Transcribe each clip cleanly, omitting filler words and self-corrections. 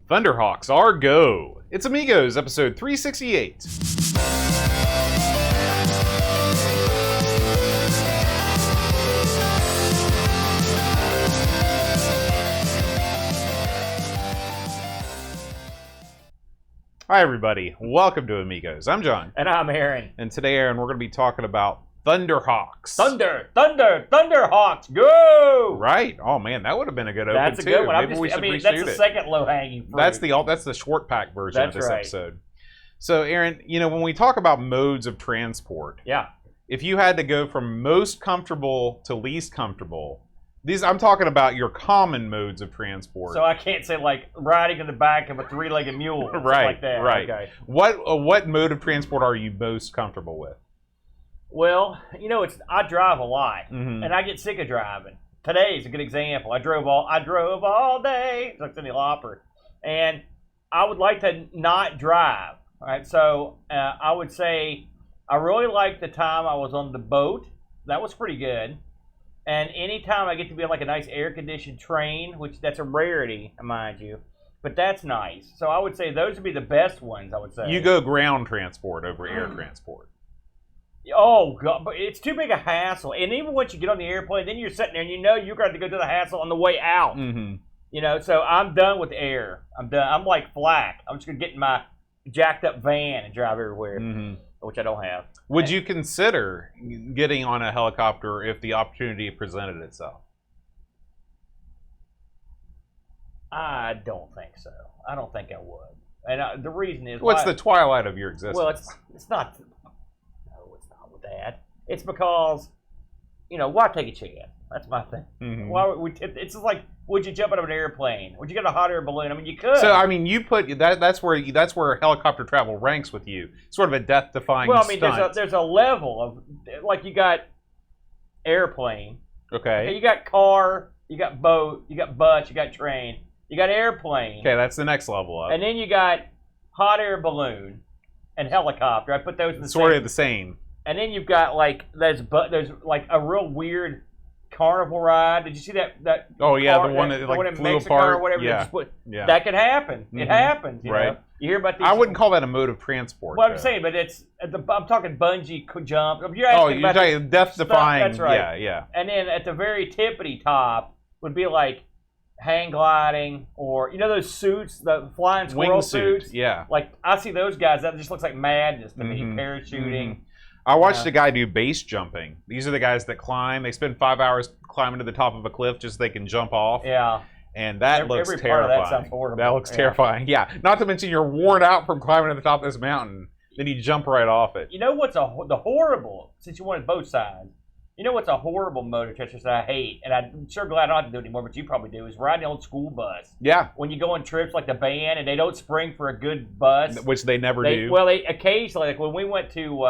Thunderhawks are go. It's Amigos, episode 368. Hi everybody, welcome to Amigos. I'm John. And I'm Aaron. And today, Aaron, we're going to be talking about Thunderhawks. Thunderhawks, go! Right. Oh man, that would have been a good open That's a too. good one. Maybe That's the second low-hanging fruit. That's the short pack version of this right. episode. So, Aaron, when we talk about modes of transport, yeah. If you had to go from most comfortable to least comfortable, I'm talking about your common modes of transport. So I can't say like riding in the back of a three-legged mule, or right, like that. Right. Okay. What mode of transport are you most comfortable with? Well, I drive a lot, and I get sick of driving. Today is a good example. I drove all day. It's like Cyndi Lauper, and I would like to not drive. All right, so I would say I really like the time I was on the boat. That was pretty good. And anytime I get to be on like a nice air-conditioned train, which that's a rarity, mind you, but that's nice. So I would say those would be the best ones, I would say. You go ground transport over air transport. Oh, God, but it's too big a hassle. And even once you get on the airplane, then you're sitting there and you're going to go through the hassle on the way out. Mm-hmm. So I'm done with air. I'm done. I'm like Flack. I'm just going to get in my jacked up van and drive everywhere, which I don't have. Would you consider getting on a helicopter if the opportunity presented itself? I don't think so. I don't think I would. And the reason is... What's the twilight of your existence? Well, it's not... No, it's not with that. It's because, why take a chance? That's my thing. Mm-hmm. Why it's just like, would you jump out of an airplane? Would you get a hot air balloon? I mean, you could. So, I mean, you put that's where helicopter travel ranks with you. Sort of a death-defying Well, I mean, stunt. there's a level of, like, you got airplane. Okay. You got car, you got boat, you got bus, you got train, you got airplane. Okay, that's the next level up. And then you got hot air balloon and helicopter. I put those in the sort of the same. And then you've got like there's like a real weird carnival ride. Did you see that? Oh yeah, the one that like flew Mexico apart. Or whatever. Yeah. That could happen. It happens. You know? You hear about these? I wouldn't call that a mode of transport. Well, I'm saying, but I'm talking bungee jump. You're talking death-defying. That's right. Yeah. And then at the very tippity top would be like hang gliding, or those suits, the flying squirrel suits. Yeah. Like I see those guys. That just looks like madness to me. Parachuting. I watched a guy do base jumping. These are the guys that climb. They spend 5 hours climbing to the top of a cliff just so they can jump off. Yeah. And that looks every terrifying. Part of that sounds horrible. That looks terrifying. Yeah. Not to mention you're worn out from climbing to the top of this mountain. Then you jump right off it. You know what's the horrible, since you wanted both sides, what's a horrible mode of transportation that I hate, and I'm sure glad I don't have to do it anymore, but you probably do, is riding the old school bus. Yeah. When you go on trips like the band and they don't spring for a good bus. Which they never do. Well, they occasionally, like when we went to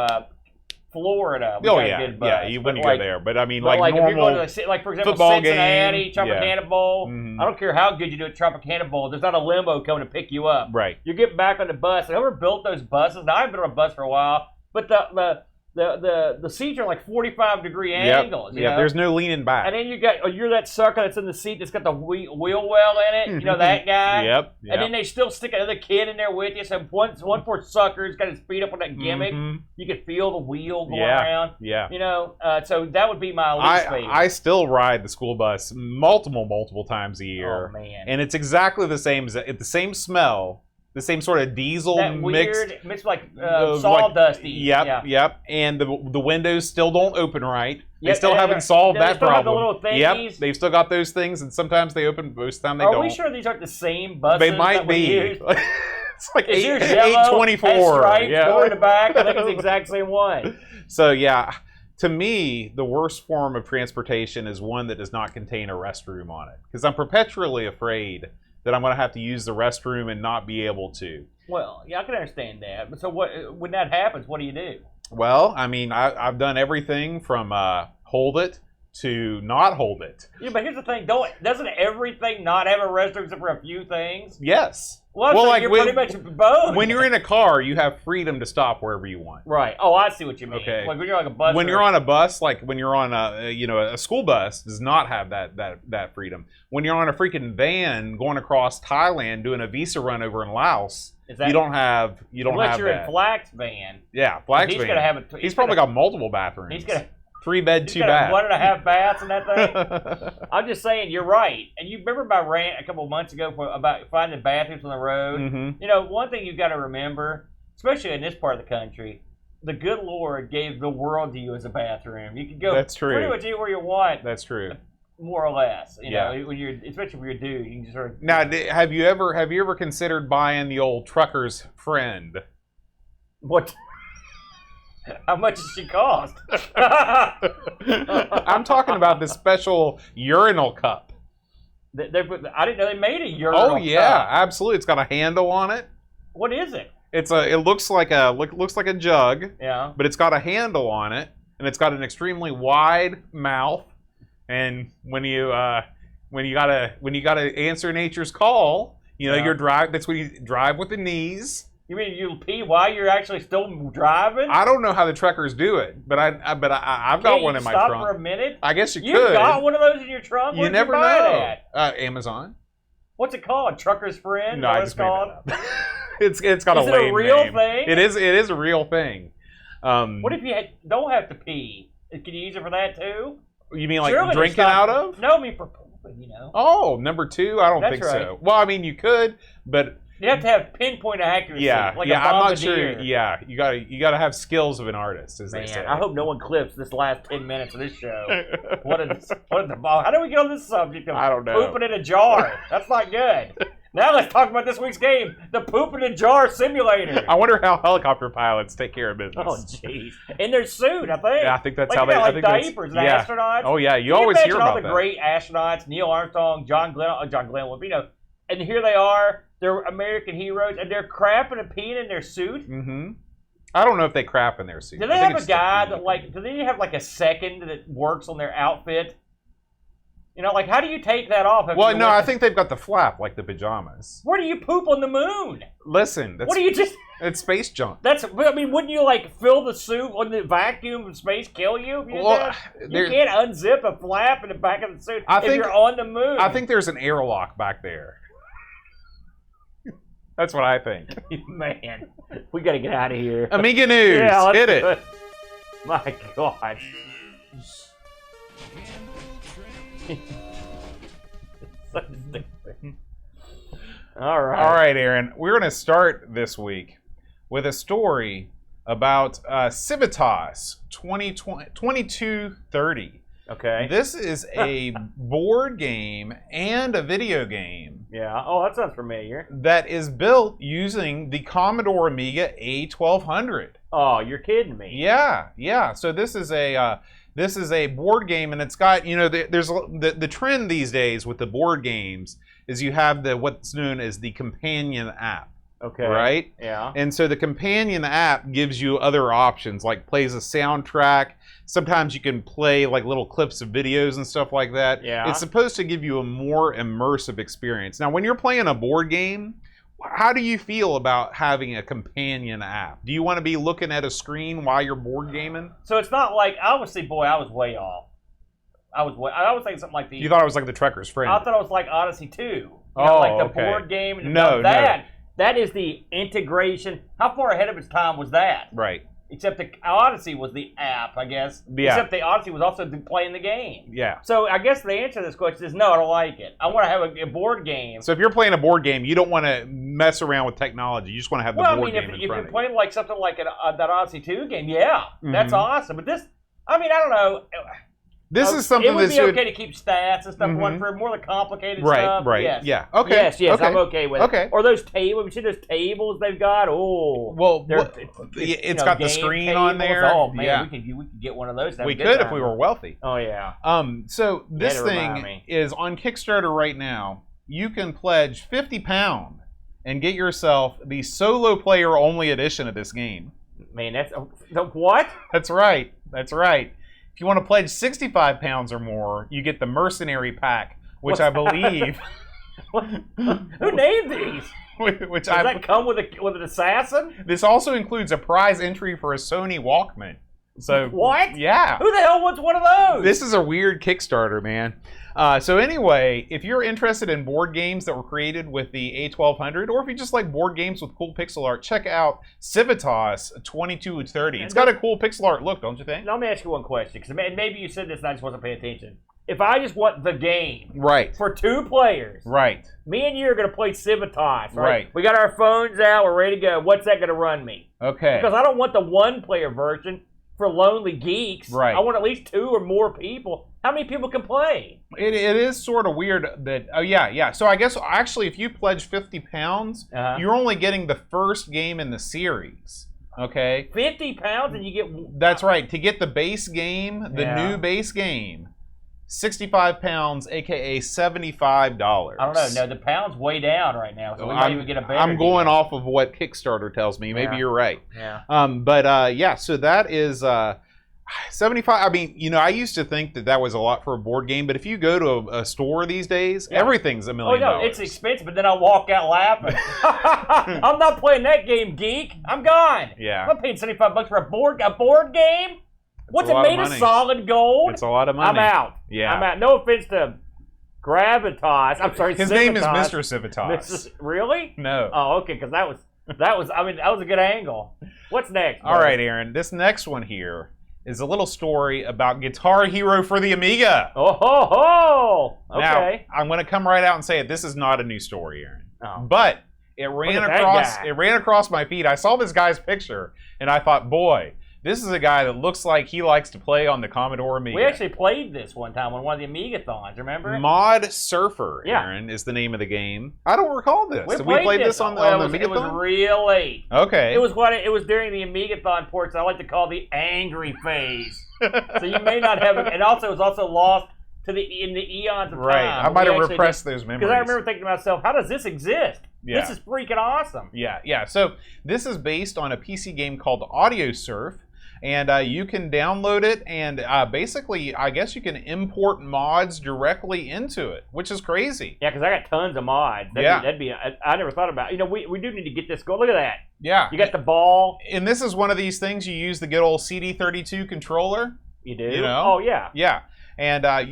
Florida, we got a good bus. Yeah, you wouldn't go there. But I mean, like normal if you're going to for example, football Cincinnati, game, Tropicana Bowl, I don't care how good you do at Tropicana Bowl, there's not a limo coming to pick you up. Right. You get back on the bus. Whoever built those buses, now I've been on a bus for a while, but the seats are like 45-degree angles. Yeah, there's no leaning back. And then you're that sucker that's in the seat that's got the wheel well in it. That guy. Yep. And then they still stick another kid in there with you. So one poor sucker's got his feet up on that gimmick. You can feel the wheel going around. Yeah. So that would be my least favorite. I still ride the school bus multiple times a year. Oh man. And it's exactly the same. The same smell. The same sort of diesel that mixed like sawdusty. Yep. And the windows still don't open right. They still haven't solved that problem. Have the little thingies. Yep, they've still got those things, and sometimes they open. Most of the time they don't. Are we sure these aren't the same buses? They might be. It's like 824. Right, in the back. I think it's the exact same one. So yeah, to me, the worst form of transportation is one that does not contain a restroom on it, because I'm perpetually afraid that I'm going to have to use the restroom and not be able to. Well, yeah, I can understand that. But so when that happens, what do you do? Well, I mean, I've done everything from hold it to not hold it. Yeah, but here's the thing: doesn't everything not have a restroom except for a few things? Yes. Well, so like you're pretty much both. When you're in a car, you have freedom to stop wherever you want. Right. Oh, I see what you mean. Okay. Like when you're on a bus. When you're on a bus, like when you're on a school bus, does not have that freedom. When you're on a freaking van going across Thailand doing a visa run over in Laos, you don't have unless you're that. in Flack's van. Yeah, Flack's van. He's gonna have He's probably got multiple bathrooms. He's gonna 3 bed, 2 bath. 1.5 baths in that thing. I'm just saying, you're right. And you remember my rant a couple of months ago about finding bathrooms on the road? Mm-hmm. You know, one thing you've got to remember, especially in this part of the country, the good Lord gave the world to you as a bathroom. You can go pretty much anywhere you want. That's true. More or less. You know, when you're, especially when you're a dude, you can just sort of... Now, have you ever considered buying the old trucker's friend? What? How much does she cost? I'm talking about the special urinal cup. I didn't know they made a urinal cup. Oh yeah, absolutely. It's got a handle on it. What is it? It looks like a jug. Yeah. But it's got a handle on it, and it's got an extremely wide mouth. And when you gotta answer nature's call, that's when you drive with the knees. You mean you pee while you're actually still driving? I don't know how the truckers do it, but I've got one in my trunk. Stop for a minute. I guess you could. You got one of those in your trunk. You never know. Amazon. What's it called? Trucker's Friend? No, I just made that up. It's got a lame name. Is it a real thing? It is a real thing. What if you don't have to pee? Can you use it for that too? You mean like drinking out of? No, I mean for pooping. You know. Oh, number 2? I don't think so. Well, I mean you could, but. You have to have pinpoint accuracy. Yeah, like I'm not sure. Yeah, you gotta have skills of an artist, as they say. I hope no one clips this last 10 minutes of this show. How do we get on this subject of I don't know. pooping in a jar? That's not good. Now let's talk about this week's game, the Poop in a Jar Simulator. I wonder how helicopter pilots take care of business. Oh, jeez. In their suit, I think. Yeah, I think that's like how they... Like diapers and astronauts. Oh, yeah. You always hear about all the great astronauts, Neil Armstrong, John Glenn, and here they are. They're American heroes, and they're crapping and peeing in their suit. Mm-hmm. I don't know if they crap in their suit. Do they have a guy that, do they have, a second that works on their outfit? You know, how do you take that off? Well, no, I think they've got the flap, like the pajamas. Where do you poop on the moon? Listen, what do you just... It's space junk. Wouldn't you, fill the suit? Wouldn't the vacuum of space kill you? If you you can't unzip a flap in the back of the suit if you're on the moon. I think there's an airlock back there. That's what I think. Man, we gotta get out of here. Amiga News, hit it. My God. So stupid. All right, Aaron. We're going to start this week with a story about Civitas 2230. Okay. This is a board game and a video game. Yeah. Oh, that sounds familiar. That is built using the Commodore Amiga A1200. Oh, you're kidding me. Yeah. So this is a board game, and it's got, there's the trend these days with the board games is you have what's known as the companion app. Okay. Right? Yeah. And so the companion app gives you other options, like plays a soundtrack. Sometimes you can play little clips of videos and stuff like that. Yeah. It's supposed to give you a more immersive experience. Now, when you're playing a board game, how do you feel about having a companion app? Do you want to be looking at a screen while you're board gaming? So it's not obviously, I was way off. I was thinking something like the... You thought it was like the Trekker's Friend. I thought it was like Odyssey 2. The board game. And no. That is the integration. How far ahead of its time was that? Right. Except the Odyssey was the app, I guess. Yeah. Except the Odyssey was also playing the game. Yeah. So I guess the answer to this question is no, I don't like it. I want to have a board game. So if you're playing a board game, you don't want to mess around with technology. You just want to have the board game in front of you. If you're playing something like that Odyssey 2 game, that's awesome. But this, I don't know. This is something it would be okay to keep stats and stuff for more of the complicated stuff. Right. Yes. Yeah. Okay. Yes, okay. I'm okay with it. Or those tables. You see those tables they've got? Oh. Well, it's got the screen tables on there. Oh man, we could get one of those. We could if we were wealthy. Oh yeah. So this thing is on Kickstarter right now. You can pledge £50 and get yourself the solo player only edition of this game. Man, that's what? That's right. If you want to pledge 65 pounds or more, you get the Mercenary Pack, which I believe... Who named these? Does that come with an assassin? This also includes a prize entry for a Sony Walkman. So what? Yeah. Who the hell wants one of those? This is a weird Kickstarter, man. So anyway, if you're interested in board games that were created with the A1200, or if you just like board games with cool pixel art, check out Civitas 2230. It's got a cool pixel art look, don't you think? Now, let me ask you one question, because maybe you said this and I just wasn't paying attention. If I just want the game, right, for 2 players, right, me and you are going to play Civitas, right? We got our phones out, we're ready to go. What's that going to run me? Okay. Because I don't want the 1-player version for lonely geeks. Right. I want at least 2 or more people. How many people can play? It is sort of weird that, yeah. So I guess actually if you pledge 50 pounds, you're only getting the first game in the series. Okay. 50 pounds and you get... That's right. To get the base game, the new base game, 65 pounds, aka $75. I don't know. No, the pound's way down right now, so we might even get a better I'm going deal. off of what Kickstarter tells me. Maybe you're right. Yeah. Yeah, so that is 75. I mean, I used to think that was a lot for a board game, but if you go to a store these days, everything's $1 million. Oh, no, it's expensive, but then I walk out laughing. I'm not playing that game, geek. I'm gone. Yeah. I'm not paying $75 for a board game. What's it made of? Solid gold? It's a lot of money. I'm out. Yeah. I'm out. No offense to Gravitas. I'm sorry, his name is Mr. Civitas. Really? No. Oh, okay, because that was a good angle. What's next? All right, Aaron. This next one here is a little story about Guitar Hero for the Amiga. Oh, ho, ho. Okay. Now, I'm going to come right out and say it. This is not a new story, Aaron. Oh. But it ran across my feed. I saw this guy's picture, and I thought, boy, this is a guy that looks like he likes to play on the Commodore Amiga. We actually played this one time on one of the Amiga-thons, remember? Mod Surfer, Aaron, is the name of the game. I don't recall this. Did we play this on the Amiga-thon? It was real late. Okay. It was during the Amiga-thon ports I like to call the angry phase. So you may not have it. And also, it was also lost in the eons of time. Right. I might have repressed those memories. Because I remember thinking to myself, how does this exist? Yeah. This is freaking awesome. Yeah. So this is based on a PC game called Audio Surf. And you can download it, and basically, I guess you can import mods directly into it, which is crazy. Yeah, because I got tons of mods. I never thought about it. We do need to get this going. Look at that. Yeah. You got the ball. And this is one of these things you use the good old CD32 controller. You do? Oh, yeah. Yeah. And I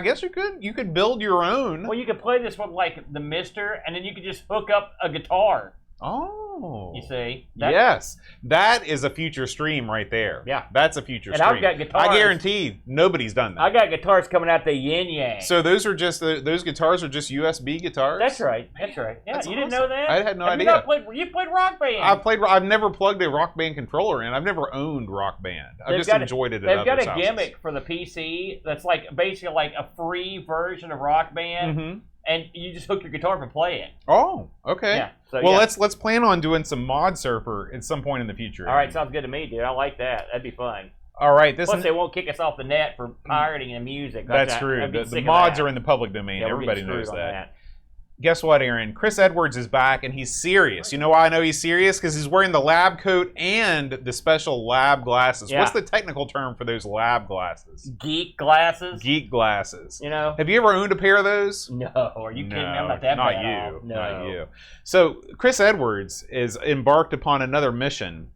guess you could build your own. Well, you could play this with like the Mister, and then you could just hook up a guitar. Oh. You see? Yes. That is a future stream right there. Yeah. That's a future stream. And I've got guitars. I guarantee nobody's done that. I got guitars coming out the yin yang. So those guitars are just USB guitars? That's right. Yeah, that's you didn't know that? I had no idea. You played Rock Band. I've never plugged a Rock Band controller in. I've never owned Rock Band. I've just enjoyed it at others' houses. They've got a gimmick for the PC that's like basically like a free version of Rock Band. Mm-hmm. And you just hook your guitar up and play it. Oh, okay. Yeah. So, let's plan on doing some Mod Surfer at some point in the future. All right, sounds good to me, dude. I like that. That'd be fun. All right. Plus, they won't kick us off the net for pirating and music. That's true. The mods are in the public domain. Yeah, everybody knows that. Guess what, Aaron? Chris Edwards is back, and he's serious. You know why I know he's serious? Because he's wearing the lab coat and the special lab glasses. Yeah. What's the technical term for those lab glasses? Geek glasses. Geek glasses. You know? Have you ever owned a pair of those? No. Are you kidding me? I'm not that bad at all. No. Not you. So Chris Edwards is embarked upon another mission.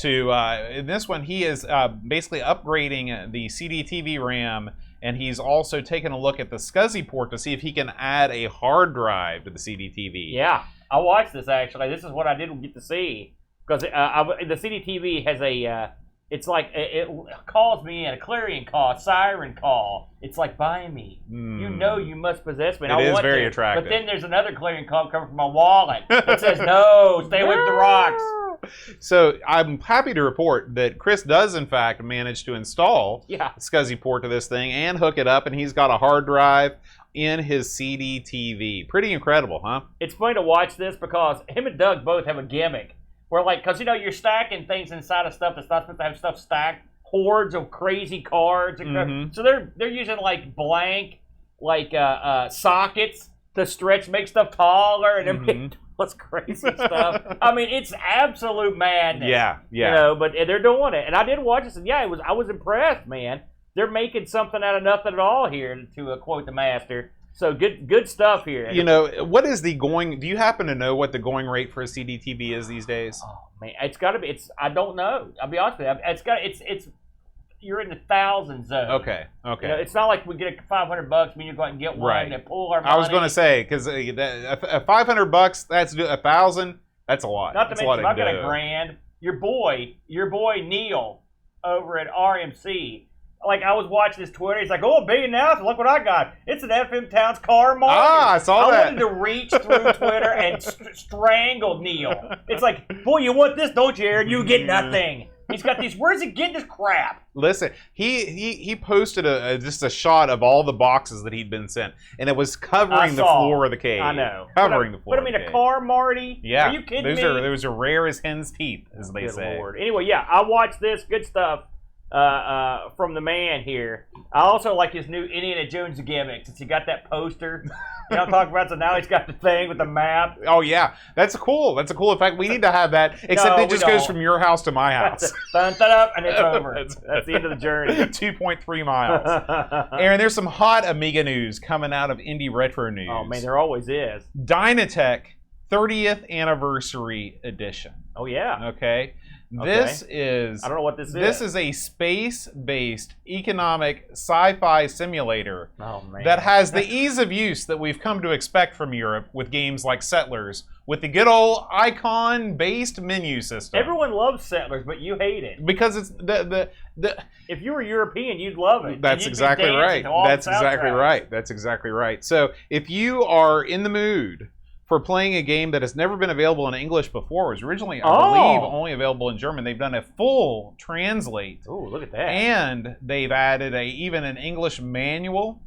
In this one, he is basically upgrading the CD-TV RAM, and he's also taking a look at the SCSI port to see if he can add a hard drive to the CD-TV. Yeah, I watched this actually. This is what I didn't get to see because the CD-TV has it's like it calls me in a clarion call, a siren call. It's like, buy me. You know you must possess me. It is very attractive. But then there's another clarion call coming from my wallet that says, no, stay away from the rocks. So I'm happy to report that Chris does, in fact, manage to install the SCSI port to this thing and hook it up, and he's got a hard drive in his CD-TV. Pretty incredible, huh? It's funny to watch this because him and Doug both have a gimmick. Where, like, because, you're stacking things inside of stuff that's not supposed to have stuff stacked. Hordes of crazy cards. And so they're using, like, blank, like, sockets to stretch, make stuff taller, and then what's crazy stuff. I mean, it's absolute madness. Yeah. But they're doing it. And I did watch this, and I was impressed, man. they're making something out of nothing at all here, to quote the master. So good stuff here. You know, what is the going? Do you happen to know what the going rate for a CD-TV is these days? Oh man, it's got to be. I don't know. I'll be honest with you. It's you're in the thousands zone. Okay. You know, it's not like we get $500. We need to go out and get one Right. and pull our money. I was going to say because $500, that's $1,000. That's a lot. Not to that's mention, if a I got dough. $1,000, your boy Neil over at RMC. Like, I was watching his Twitter. He's like, oh, $1 billion now? So look what I got. It's an FM Towns car market. Ah, I saw that. I wanted to reach through Twitter and strangle Neil. It's like, boy, you want this, don't you, Aaron? You get nothing. He's got these. Where's he getting this crap? Listen, he posted just a shot of all the boxes that he'd been sent, and it was covering the floor of the cave. I know. Covering the floor. Put him in a car, Marty? Yeah. Are you kidding me? Those are rare as hen's teeth, as they Good say. Lord. Anyway, yeah, I watched this. Good stuff. From the man here. I also like his new Indiana Jones gimmick, since he got that poster. You know what I'm talking about? So now he's got the thing with the map. Oh yeah, that's cool. That's a cool. In fact, we need to have that. Except it just goes from your house to my house. Dun, dun, dun, and it's over. That's the end of the journey. 2.3 miles. Aaron, there's some hot Amiga news coming out of Indie Retro News. Oh man, there always is. Dynatech 30th Anniversary Edition. Oh yeah. Okay. This is... I don't know what this is. This is a space-based economic sci-fi simulator that has the ease of use that we've come to expect from Europe with games like Settlers, with the good old icon-based menu system. Everyone loves Settlers, but you hate it. Because it's the if you were European, you'd love it. That's exactly right. That's exactly right. That's exactly right. So if you are in the mood for playing a game that has never been available in English before, it was originally, I believe, only available in German. They've done a full translate. Oh, look at that. And they've added even an English manual.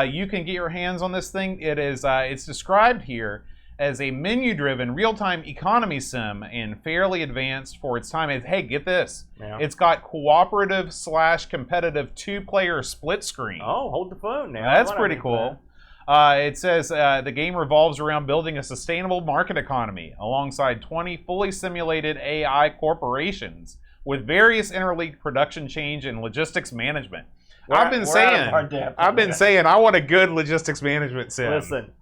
You can get your hands on this thing. It is it's described here as a menu-driven real-time economy sim and fairly advanced for its time. Hey, get this. Yeah. It's got cooperative/competitive two-player split screen. Oh, hold the phone now. That's pretty cool. It says the game revolves around building a sustainable market economy alongside 20 fully simulated AI corporations with various interlinked production change and logistics management. I've been saying I want a good logistics management sim. Listen,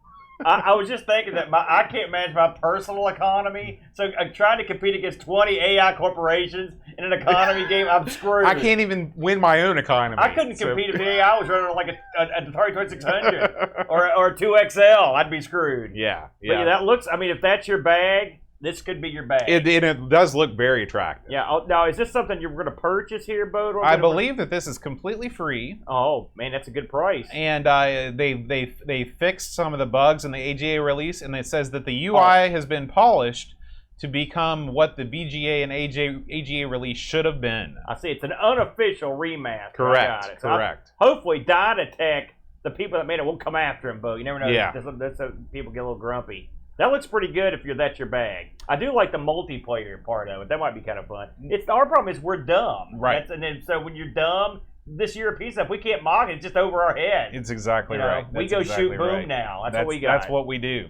I was just thinking that I can't manage my personal economy, so I'm trying to compete against 20 AI corporations in an economy game. I'm screwed. I can't even win my own economy. I couldn't compete if the AI was running like a Atari 2600 or a 2XL. I'd be screwed. Yeah. But yeah, that looks. I mean, if that's your bag, this could be your bag. It does look very attractive. Yeah. Now, is this something you're going to purchase here, Bo? I believe that this is completely free. Oh man, that's a good price. And they fixed some of the bugs in the AGA release, and it says that the UI has been polished to become what the VGA and AGA release should have been. I see. It's an unofficial remaster. Correct. I got it. Correct. Hopefully, Dynatech, the people that made it, won't come after him, Bo. You never know. Yeah. That's people get a little grumpy. That looks pretty good if that's your bag. I do like the multiplayer part of it. That might be kind of fun. Our problem is we're dumb. Right. So when you're dumb, this European stuff, we can't mock it. It's just over our head. It's exactly right. We go shoot boom now. That's what we got. That's what we do.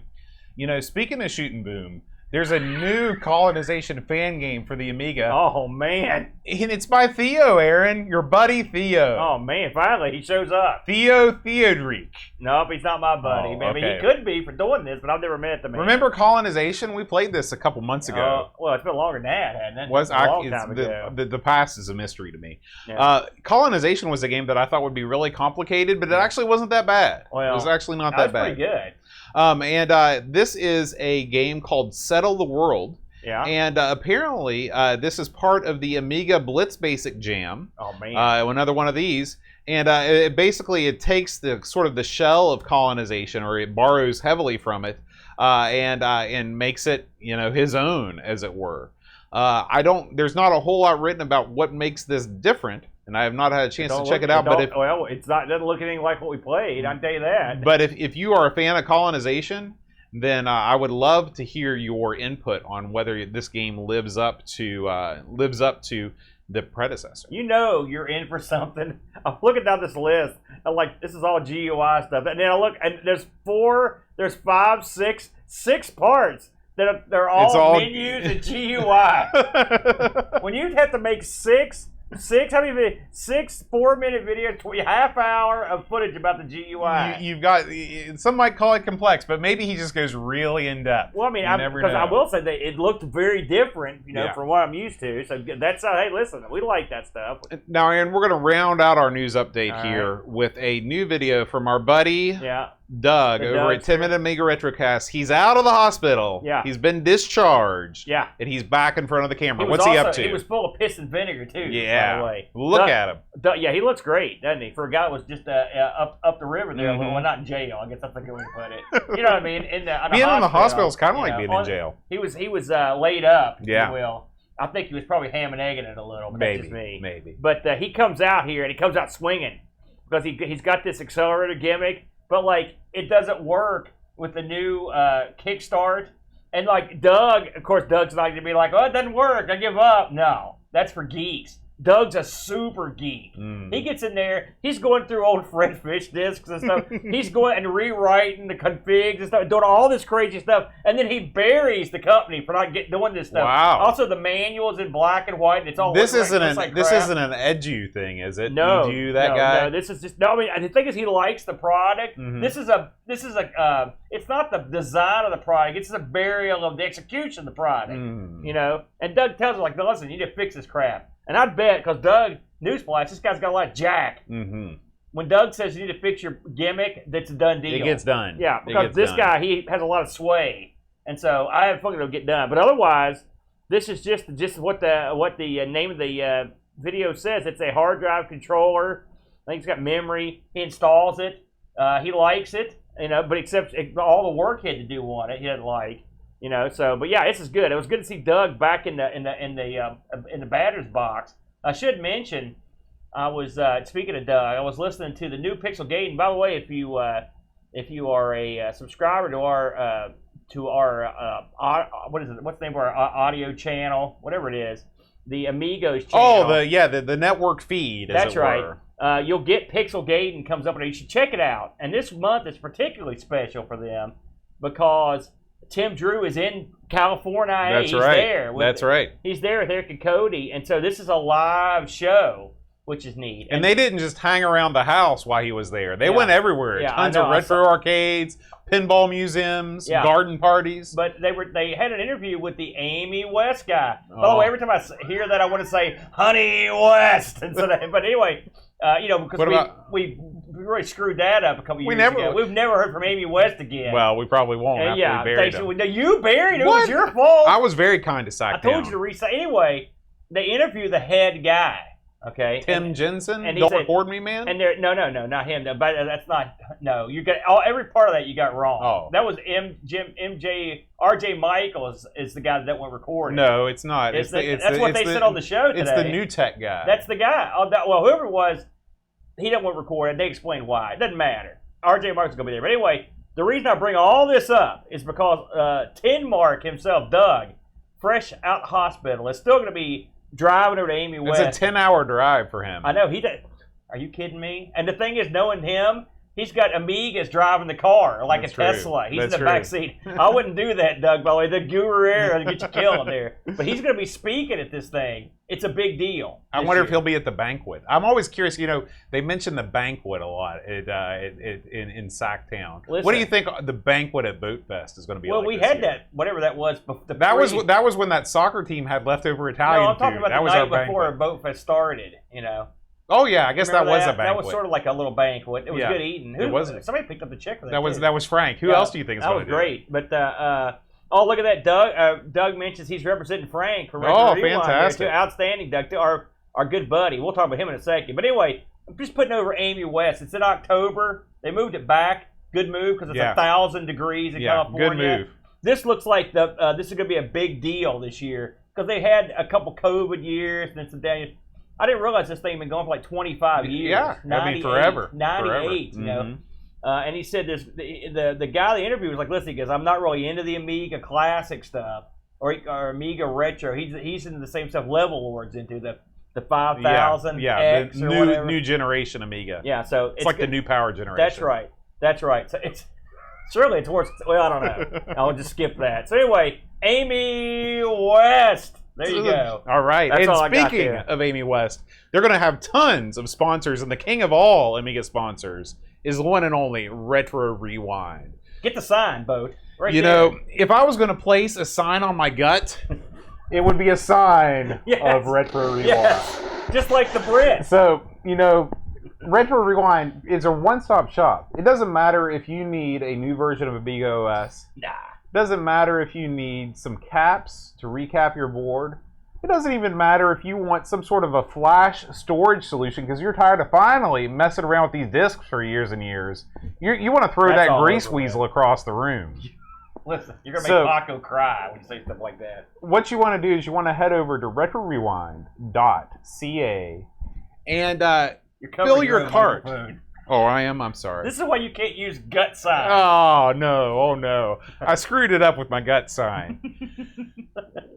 You know, speaking of shooting boom, there's a new colonization fan game for the Amiga. Oh, man. And it's by Theo, Aaron. Your buddy Theo. Oh, man. Finally, he shows up. Theo Theodric. Nope, he's not my buddy. Okay. I mean, he could be for doing this, but I've never met the man. Remember Colonization? We played this a couple months ago. Well, it's been longer than that, hasn't it? It was a long time ago. The past is a mystery to me. Yeah. Colonization was a game that I thought would be really complicated, but it actually wasn't that bad. Well, it was actually not that bad. That's pretty good. And this is a game called Settle the World. Yeah. And apparently, this is part of the Amiga Blitz Basic Jam. Oh man. Another one of these. And it takes the sort of the shell of colonization, or it borrows heavily from it, and makes it, his own, as it were. There's not a whole lot written about what makes this different. And I have not had a chance to check it out. But it doesn't look anything like what we played. I can tell you that. But if you are a fan of colonization, then I would love to hear your input on whether this game lives up to the predecessor. You're in for something. I'm looking down this list. I'm like, this is all GUI stuff. And then I look, and there's 6 parts. They're all menus and GUI. When you have to make 6 How many? 6 4-minute videos, half hour of footage about the GUI. You've got, some might call it complex, but maybe he just goes really in depth. Well, I mean, because I will say that it looked very different, from what I'm used to. So that's hey, listen, we like that stuff. Now, Aaron, we're going to round out our news update here with a new video from our buddy Doug over at 10 Minute Amiga Retrocast. He's out of the hospital. Yeah. He's been discharged. Yeah. And he's back in front of the camera. What's he up to? He was full of piss and vinegar, too, yeah. by the way. Look at him. Yeah, he looks great, doesn't he? For a guy that was just up the river there a little. Well, not in jail. I guess that's a good way to put it. You know what I mean? Being in the hospital is kind of like being in jail. He was laid up, if you will. I think he was probably ham and egging it a little, but that's just me. Maybe. But he comes out here, and he comes out swinging because he's got this accelerator gimmick, but, it doesn't work with the new kickstart. And, Doug, of course, Doug's not going to be like, oh, it doesn't work, I give up. No, that's for geeks. Doug's a super geek. He gets in there. He's going through old Fred Fish discs and stuff. He's going and rewriting the configs and stuff, doing all this crazy stuff. And then he buries the company for not doing this stuff. Wow. Also, the manual's in black and white. And it's all this isn't an edu thing, is it? No, you guy. No, this is just I mean, the thing is, he likes the product. This is it's not the design of the product. It's the burial of the execution of the product. And Doug tells him listen, you need to fix this crap. And I'd bet, because Doug, newsflash, this guy's got a lot of jack. When Doug says you need to fix your gimmick, that's a done deal. It gets done. Yeah, because this guy, he has a lot of sway. And so I have figured it'll get done. But otherwise, this is just what the name of the video says. It's a hard drive controller. I think it's got memory. He installs it. He likes it, but except all the work he had to do on it, he doesn't like. But yeah, this is good. It was good to see Doug back in the batter's box. I should mention, I was speaking of Doug, I was listening to the new Pixel Gate. And by the way, if you are a subscriber to our what is it? What's the name of our audio channel? Whatever it is, the Amigos channel. Oh, the network feed. That's right. You'll get Pixel Gate and comes up, and you should check it out. And this month is particularly special for them because Tim Drew is in California. That's right. That's right. He's there with Eric and Cody, and so this is a live show, which is neat. And they didn't just hang around the house while he was there. They went everywhere. Yeah, Tons of retro arcades, pinball museums, garden parties. But they had an interview with the Amy West guy. By the way, every time I hear that, I want to say Honey West. But anyway, because we really screwed that up a couple years ago. We've never heard from Amy West again. Well, we probably won't after we buried him. No, you buried him. It was your fault. I was very kind to Sack I told you to reset. Anyway, they interview the head guy. Okay, Tim Jensen, and Don't Record Me Man. And no, not him. No, but that's not. No, you got every part of that you got wrong. Oh, that was RJ Michaels is the guy that went recording. No, it's not. That's what they said on the show today. It's the new tech guy. That's the guy. Well, whoever it was, he didn't want recorded. They explained why. It doesn't matter. RJ Michaels is gonna be there. But anyway, the reason I bring all this up is because Tin Mark himself, Doug, fresh out hospital, is still gonna be driving over to Amy West. It's a 10-hour drive for him. I know. Are you kidding me? And the thing is, knowing him, he's got Amigas driving the car like a Tesla. He's in the back seat. I wouldn't do that, Doug, by the way. The guru air will get you killed there. But he's going to be speaking at this thing. It's a big deal. I wonder if he'll be at the banquet. I'm always curious. They mention the banquet a lot in Sacktown. Listen, what do you think the banquet at Boat Fest is going to be like? Well, we had that, whatever that was. That was when that soccer team had leftover Italian food. No, I'm talking about that the night before Boat Fest started, Oh yeah, I guess that was a banquet. That was sort of like a little banquet. It was good eating. Somebody picked up the check for that. That was Frank. Who else do you think is going to do? That was great. But look at that, Doug. Doug mentions he's representing Frank for RetroRewind. Fantastic! Outstanding, Doug. Our good buddy. We'll talk about him in a second. But anyway, I'm just putting over Amy West. It's in October. They moved it back. Good move because it's 1,000 degrees in California. Good move. This looks like this is going to be a big deal this year because they had a couple COVID years and it's I didn't realize this thing had been going for like 25 years. Yeah, that'd be forever. 98, forever. And he said this. The guy the interview was like, listen, he goes, I'm not really into the Amiga classic stuff or Amiga retro. He's into the same stuff Level Lord's into, the 5000 X the or whatever. new generation Amiga. Yeah, so it's like the new power generation. That's right. So it's certainly it's worse. Well, I don't know. I'll just skip that. So anyway, Amy West. There you go. All right. That's and all I got speaking there. of Amy West, they're going to have tons of sponsors, and the king of all Amiga sponsors is the one and only Retro Rewind. Get the sign, Boat. Right You there. know, if I was going to place a sign on my gut, it would be a sign of Retro Rewind. Yes. Just like the Brit. So, you know, Retro Rewind is a one-stop shop. It doesn't matter if you need a new version of Amiga OS. Nah. It doesn't matter if you need some caps to recap your board. It doesn't even matter if you want some sort of a flash storage solution because you're tired of finally messing around with these discs for years and years. You want to throw That's that all grease over weasel across the room. Listen, you're going to make Paco cry when you say stuff like that. What you want to do is you want to head over to RetroRewind.ca and fill your cart. Oh, I am? I'm sorry. This is why you can't use gut sign. Oh, no. I screwed it up with my gut sign.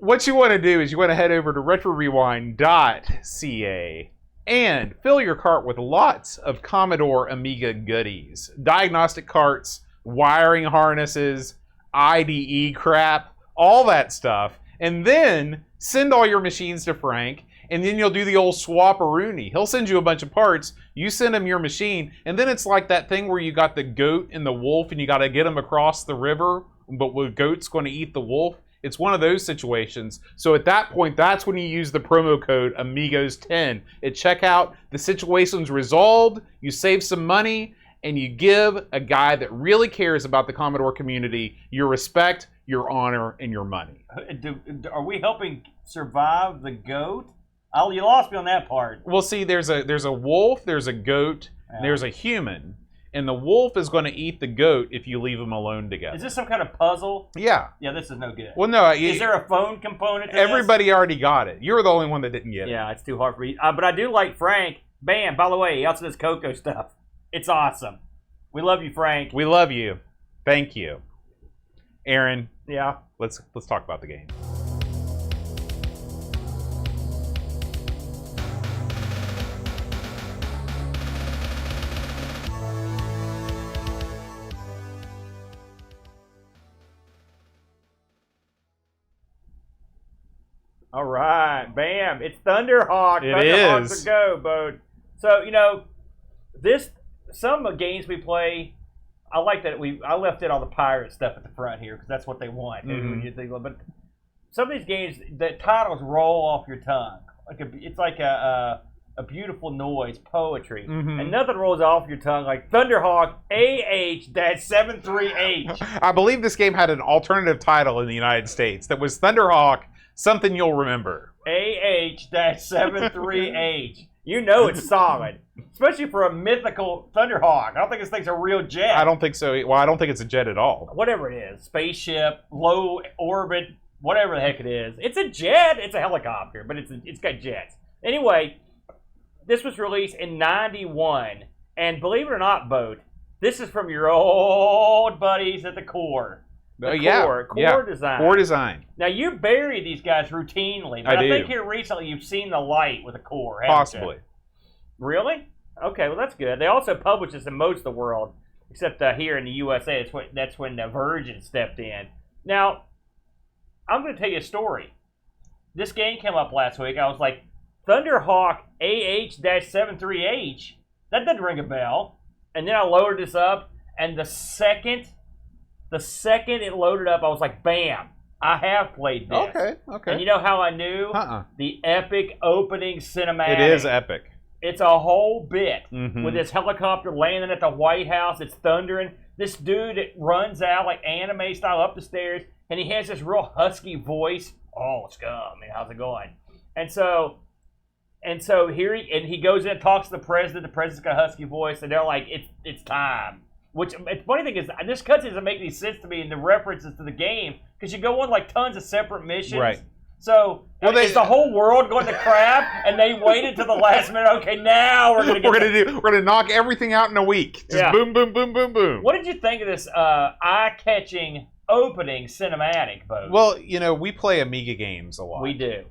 What you want to do is you want to head over to RetroRewind.ca and fill your cart with lots of Commodore Amiga goodies. Diagnostic carts, wiring harnesses, IDE crap, all that stuff. And then send all your machines to Frank, and then you'll do the old swap-a-rooney. He'll send you a bunch of parts, you send him your machine, and then it's like that thing where you got the goat and the wolf, and you got to get them across the river, but the goat's going to eat the wolf. It's one of those situations. So at that point, that's when you use the promo code Amigos10. At checkout, the situation's resolved, you save some money, and you give a guy that really cares about the Commodore community your respect, your honor, and your money. Are we helping survive the goat? Oh, you lost me on that part. Well, see, there's a wolf, there's a goat, and there's a human. And the wolf is going to eat the goat if you leave them alone together. Is this some kind of puzzle? Yeah. Yeah, this is no good. Well, no. Is there a phone component to everybody already got it. You're the only one that didn't get it. Yeah, it's too hard for me. But I do like Frank. Bam, by the way, he also does Coco stuff. It's awesome. We love you, Frank. We love you. Thank you. Aaron. Yeah. Let's talk about the game. All right, bam! It's Thunderhawk. It Thunderhawk's is. a go, Bode. So some games we play. I like that I left in all the pirate stuff at the front here because that's what they want. Mm-hmm. But some of these games, the titles roll off your tongue. It's like a beautiful noise, poetry, and nothing rolls off your tongue like Thunderhawk AH-73M. I believe this game had an alternative title in the United States that was Thunderhawk. Something you'll remember. AH-73H. You know it's solid. Especially for a mythical Thunderhawk. I don't think this thing's a real jet. I don't think so. Well, I don't think it's a jet at all. Whatever it is. Spaceship, low orbit, whatever the heck it is. It's a jet. It's a helicopter, but it's got jets. Anyway, this was released in 91. And believe it or not, Boat, this is from your old buddies at the Core. Core Design. Core Design. Now, you bury these guys routinely, but I think here recently you've seen the light with a Core, haven't Possibly. you? Really? Okay, well, that's good. They also publish this in most of the world, except here in the USA. That's when Virgin stepped in. Now, I'm going to tell you a story. This game came up last week. I was like, Thunderhawk AH-73H? That doesn't ring a bell. And then I loaded this up, and the second it loaded up, I was like, bam, I have played this. Okay. And you know how I knew? The epic opening cinematic. It is epic. It's a whole bit with this helicopter landing at the White House. It's thundering. This dude runs out like anime style up the stairs, and he has this real husky voice. Oh, scum, man, how's it going? And so here he goes in and talks to the president. The president's got a husky voice, and they're like, it's time. Which, the funny thing is, this cutscene doesn't make any sense to me in the references to the game, because you go on like tons of separate missions. Right. So, is the whole world going to crap, and they waited till the last minute? Okay, now we're gonna knock everything out in a week. Just boom, boom, boom, boom, boom. What did you think of this eye-catching opening cinematic, Bo? Well, we play Amiga games a lot. We do.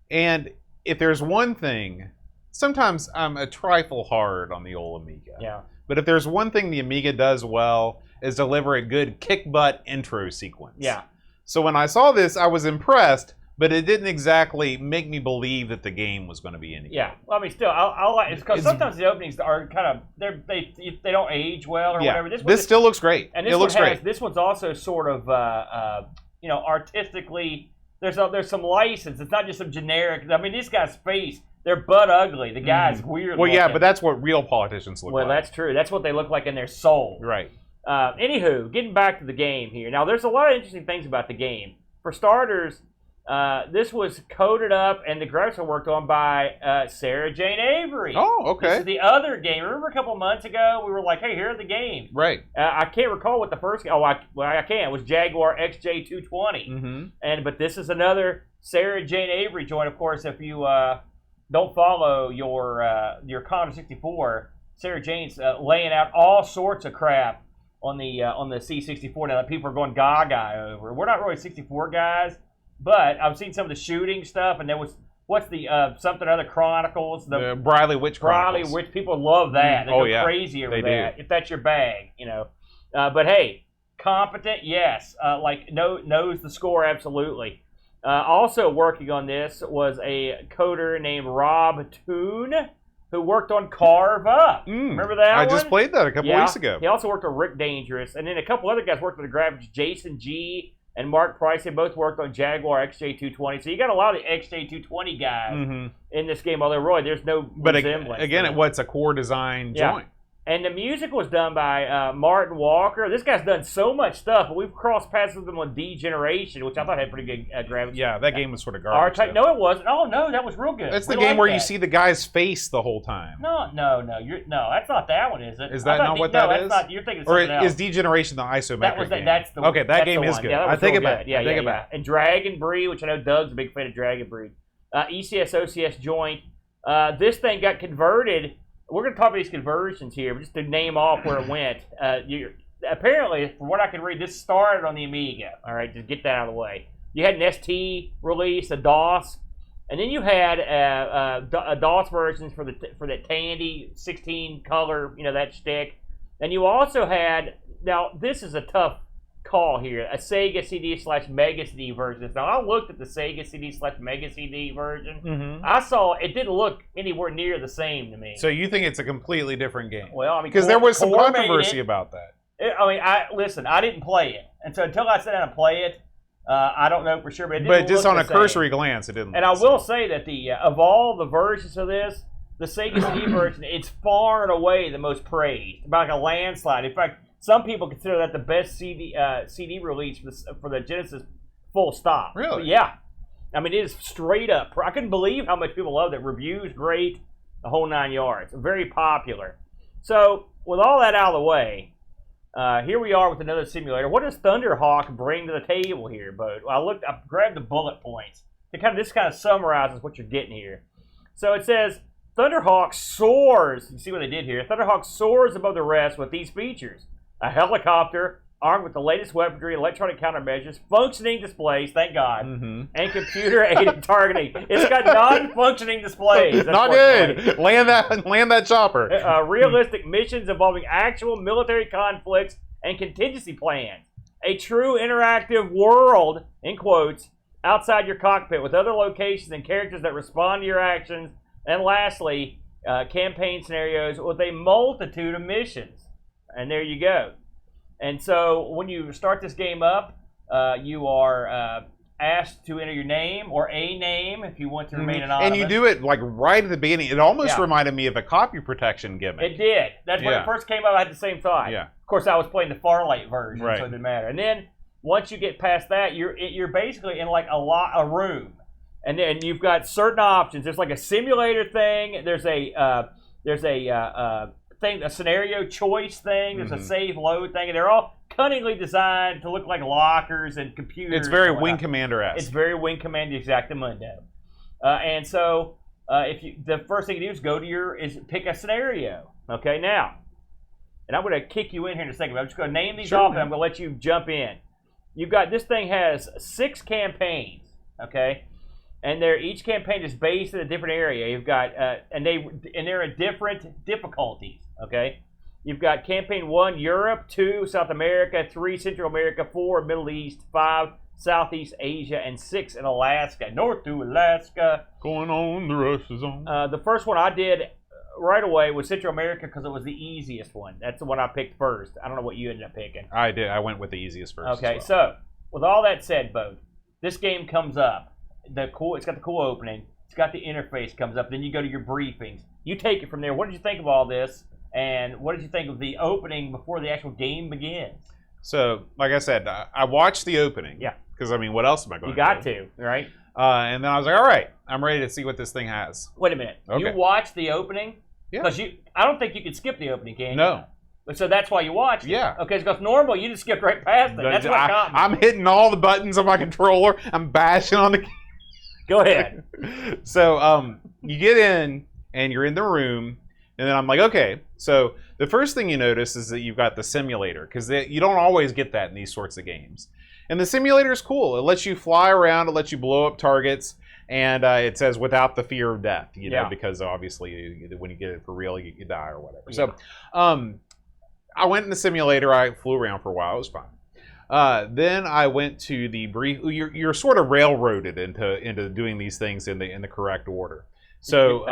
And if there's one thing, sometimes I'm a trifle hard on the old Amiga. Yeah. But if there's one thing the Amiga does well, is deliver a good kick-butt intro sequence. Yeah. So when I saw this, I was impressed, but it didn't exactly make me believe that the game was going to be any good. Yeah, well, I mean, still, I like it because sometimes the openings are kind of they don't age well or whatever. This still looks great. And it looks great. This one's also sort of artistically. There's some license. It's not just some generic. I mean, this guy's face. They're butt ugly. The guy's weird. Well, looking. yeah, but that's what real politicians look like. Well, that's true. That's what they look like in their soul. Right. Anywho, getting back to the game here. Now, there's a lot of interesting things about the game. For starters, this was coded up and the graphics were worked on by Sarah Jane Avery. Oh, okay. This is the other game. Remember a couple months ago, we were like, hey, here are the games. Right. I can't recall what the first game. I can. It was Jaguar XJ220. Mm-hmm. But this is another Sarah Jane Avery joint, of course, if you don't follow your Commodore 64, Sarah Jane's laying out all sorts of crap on the C64 now that people are going gaga over. We're not really 64 guys, but I've seen some of the shooting stuff, and there was what's the something other Chronicles, the Briley Witch Chronicles. Briley Witch, people love that. They go crazy over that. If that's your bag, But hey, competent, yes. Knows the score absolutely. Also working on this was a coder named Rob Toon, who worked on Carve Up. Remember that I just played that a couple weeks ago. He also worked on Rick Dangerous. And then a couple other guys worked on the graphics. Jason G. and Mark Price, they both worked on Jaguar XJ220. So you got a lot of the XJ220 guys in this game, although, Roy, there's no resemblance. Again, what's a core design joint. And the music was done by Martin Walker. This guy's done so much stuff, but we've crossed paths with him on D-Generation, which I thought had pretty good graphics. Yeah, that game was sort of garbage. No, it wasn't. Oh, no, that was real good. That's the game where you see the guy's face the whole time. No, that's not that one, is it? Is that not what that is? Not, you're thinking of something else. Or is D-Generation the isometric game? That's the okay, that game is one. good. Yeah, I take it back. Yeah, take it back. And Dragon Breed, which I know Doug's a big fan of Dragon Breed. ECS, OCS joint. This thing got converted. We're going to talk about these conversions here, but just to name off where it went. Apparently, from what I can read, this started on the Amiga. All right, just get that out of the way. You had an ST release, a DOS, and then you had a DOS versions for the Tandy 16 color, that shtick. And you also had, now this is a tough call here, a Sega CD/Mega CD version. Now I looked at the Sega CD/Mega CD version. I saw it didn't look anywhere near the same to me. So you think it's a completely different game? Well, I mean, because there was some controversy about that. I didn't play it, and so until I sat down and play it, I don't know for sure. But just on a cursory glance, it didn't. And I will say that of all the versions of this, the Sega CD version, it's far and away the most praised, about like a landslide. In fact, some people consider that the best CD release for the Genesis, full stop. Really? But yeah. I mean, it is straight up. I couldn't believe how much people loved it. Reviews, great, the whole 9 yards. Very popular. So, with all that out of the way, here we are with another simulator. What does Thunderhawk bring to the table here, Bo? I grabbed the bullet points. This kind of summarizes what you're getting here. So it says, Thunderhawk soars. You see what they did here? Thunderhawk soars above the rest with these features. A helicopter armed with the latest weaponry, electronic countermeasures, functioning displays, thank God, and computer-aided targeting. It's got non-functioning displays. Not good. Land that chopper. Realistic missions involving actual military conflicts and contingency plans. A true interactive world, in quotes, outside your cockpit with other locations and characters that respond to your actions. And lastly, campaign scenarios with a multitude of missions. And there you go. And so when you start this game up, you are asked to enter your name or a name if you want to remain anonymous. And you do it like right at the beginning. It almost reminded me of a copy protection gimmick. It did. That's when it first came out. I had the same thought. Yeah. Of course, I was playing the Farlight version, so it didn't matter. And then once you get past that, you're basically in like a room, and then you've got certain options. There's like a simulator thing. There's a scenario choice thing. There's a save load thing, and they're all cunningly designed to look like lockers and computers. It's very Wing Commander-esque. It's very Wing Commander Exactamundo. And so the first thing you do is pick a scenario. Okay, now, and I'm going to kick you in here in a second, but I'm just going to name these off, and I'm going to let you jump in. You've got, this thing has 6 campaigns, okay? And each campaign is based in a different area. You've got, and they're at different difficulties, okay? You've got campaign 1, Europe, 2, South America, 3, Central America, 4, Middle East, 5, Southeast Asia, and 6 in Alaska, north to Alaska. Going on the Russia zone. The first one I did right away was Central America because it was the easiest one. That's the one I picked first. I don't know what you ended up picking. I did. I went with the easiest first. Okay, so with all that said, Bo, this game comes up. It's got the cool opening. It's got the interface comes up. Then you go to your briefings. You take it from there. What did you think of all this? And what did you think of the opening before the actual game begins? So, like I said, I watched the opening. Yeah. Because, I mean, what else am I going to do? You got to, right? And then I was like, all right, I'm ready to see what this thing has. Wait a minute. Okay. You watched the opening? Yeah. Because I don't think you could skip the opening, can you? No. So that's why you watched it? Yeah. Okay, because normal, you just skipped right past it. That's what caught me. I'm hitting all the buttons on my controller. I'm bashing on the... Go ahead. So, you get in, and you're in the room, and then I'm like, okay. So, the first thing you notice is that you've got the simulator, because you don't always get that in these sorts of games. And the simulator is cool. It lets you fly around, it lets you blow up targets, and it says without the fear of death, you know, because obviously when you get it for real, you die or whatever. Yeah. So, I went in the simulator. I flew around for a while. It was fine. Then I went to the brief. You're sort of railroaded into doing these things in the correct order. So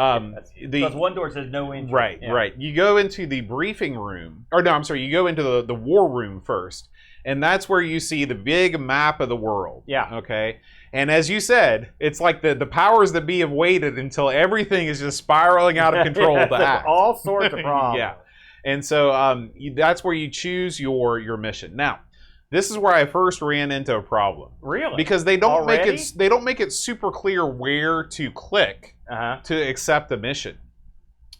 because one door says no injury. Right, right. You go into the briefing room, or no, I'm sorry. You go into the war room first, and that's where you see the big map of the world. Yeah. Okay. And as you said, it's like the powers that be have waited until everything is just spiraling out of control to act. All sorts of problems. Yeah. And so that's where you choose your mission. Now, this is where I first ran into a problem. Really? Because they don't make it super clear where to click to accept the mission.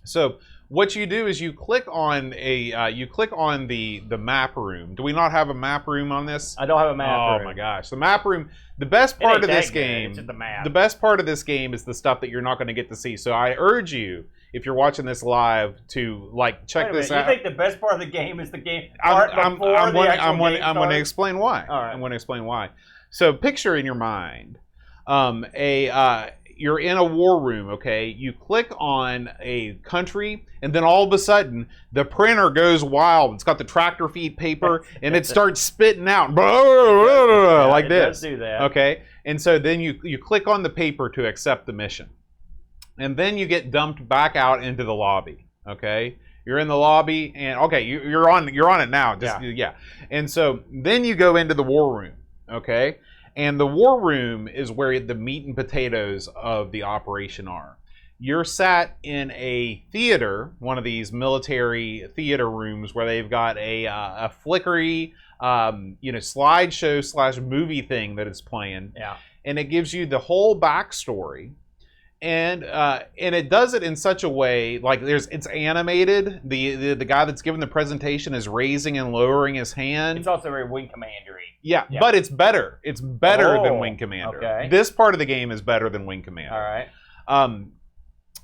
So what you do is you click on the map room. Do we not have a map room on this? I don't have a map room. Oh my gosh, the map room. The best part of this game. It's just the map. The best part of this game is the stuff that you're not going to get to see. So I urge you, if you're watching this live, to check this out. You think the best part of the game is the game? I'm going to explain why. All right. I'm going to explain why. So picture in your mind, you're in a war room. Okay, you click on a country, and then all of a sudden the printer goes wild. It's got the tractor feed paper, and it starts spitting out like this. It does do that. Okay, and so then you click on the paper to accept the mission. And then you get dumped back out into the lobby. Okay, you're in the lobby, and okay, you're on it now. Yeah. And so then you go into the war room. Okay, and the war room is where the meat and potatoes of the operation are. You're sat in a theater, one of these military theater rooms, where they've got a flickery, slideshow / movie thing that is playing. Yeah. And it gives you the whole backstory. And it does it in such a way, like it's animated. The guy that's giving the presentation is raising and lowering his hand. It's also very Wing Commander-y. Yeah, but it's better. It's better than Wing Commander. Okay. This part of the game is better than Wing Commander. All right.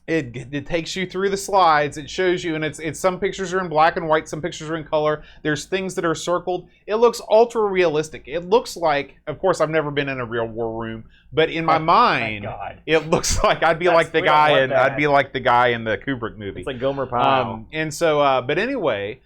It takes you through the slides. It shows you, and it's some pictures are in black and white, some pictures are in color. There's things that are circled. It looks ultra realistic. It looks like, of course, I've never been in a real war room, but in my mind, it looks like I'd be like the guy in the Kubrick movie. It's like Gomer Pyle. And so, but anyway,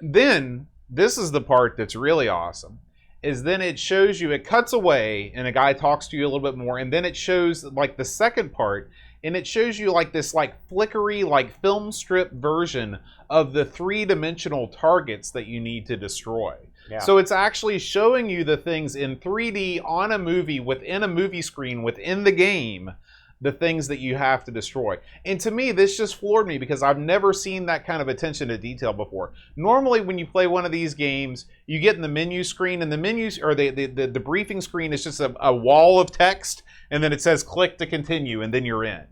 then this is the part that's really awesome. Is then it shows you, it cuts away, and a guy talks to you a little bit more, and then it shows like the second part. And it shows you like this flickery film strip version of the 3-dimensional targets that you need to destroy. Yeah. So it's actually showing you the things in 3D on a movie, within a movie screen, within the game, the things that you have to destroy. And to me, this just floored me because I've never seen that kind of attention to detail before. Normally, when you play one of these games, you get in the menu screen, and the menus or the briefing screen is just a wall of text, and then it says click to continue, and then you're in.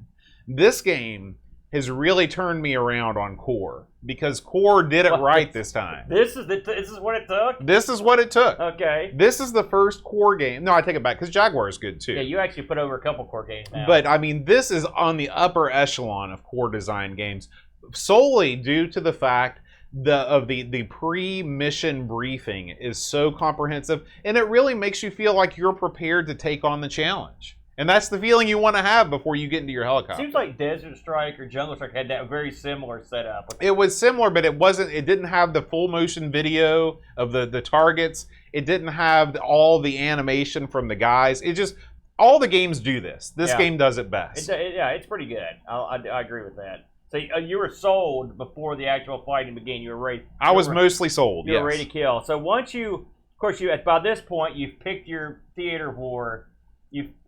This game has really turned me around on Core, because Core did it right this time. This is what it took? This is what it took. Okay. This is the first Core game. No, I take it back, because Jaguar is good too. Yeah, you actually put over a couple Core games now. But I mean, this is on the upper echelon of Core design games, solely due to the fact the pre-mission briefing is so comprehensive, and it really makes you feel like you're prepared to take on the challenge. And that's the feeling you want to have before you get into your helicopter. Seems like Desert Strike or Jungle Strike had that very similar setup. It was similar, but it wasn't. It didn't have the full motion video of the targets. It didn't have all the animation from the guys. It just all the games do this. This game does it best. It's pretty good. I agree with that. So you were sold before the actual fighting began. You were ready. I was mostly sold. You were ready to kill. So once you, of course, by this point you've picked your theater war.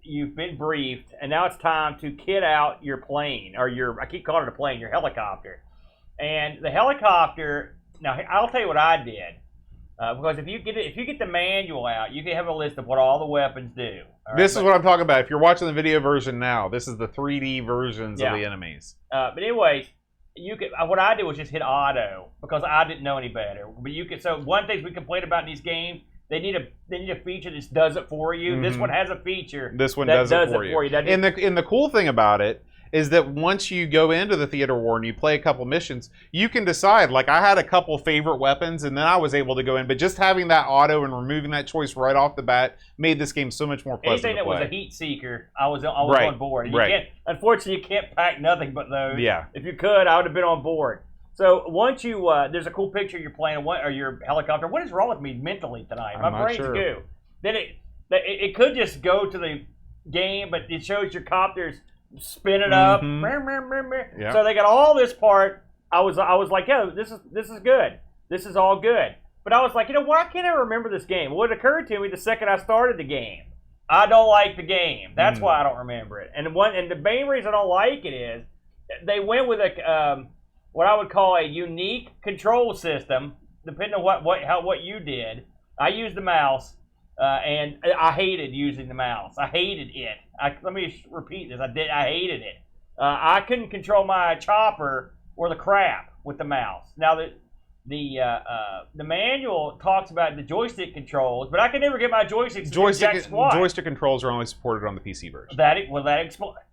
You've been briefed, and now it's time to kit out your plane, or I keep calling it a plane, your helicopter. And the helicopter, now I'll tell you what I did, because if you get the manual out, you can have a list of what all the weapons do. This is what I'm talking about. If you're watching the video version now, this is the 3D versions of the enemies. But anyways, what I did was just hit auto because I didn't know any better. But so one thing we complain about in these games. They need a feature that just does it for you. This one has a feature. This one does it for you. And the cool thing about it is that once you go into the theater war and you play a couple missions, you can decide. Like I had a couple favorite weapons, and then I was able to go in. But just having that auto and removing that choice right off the bat made this game so much more pleasant. Anything that was a heat seeker, I was on board. Unfortunately, you can't pack nothing but those. Yeah. If you could, I would have been on board. So once you, there's a cool picture you're playing, or your helicopter. What is wrong with me mentally tonight? My brain's goo. Then it could just go to the game, but it shows your copters spinning up. Yeah. So they got all this part. I was like, yeah, this is good. This is all good. But I was like, why can't I remember this game? Well, it occurred to me the second I started the game. I don't like the game. That's why I don't remember it. And the main reason I don't like it is they went with what I would call a unique control system, depending on what you did. I used the mouse, and I hated using the mouse. I hated it. Let me repeat this. I hated it. I couldn't control my chopper or the crap with the mouse. Now the manual talks about the joystick controls, but I could never get my joysticks to do jack squat. Joystick controls are only supported on the PC version.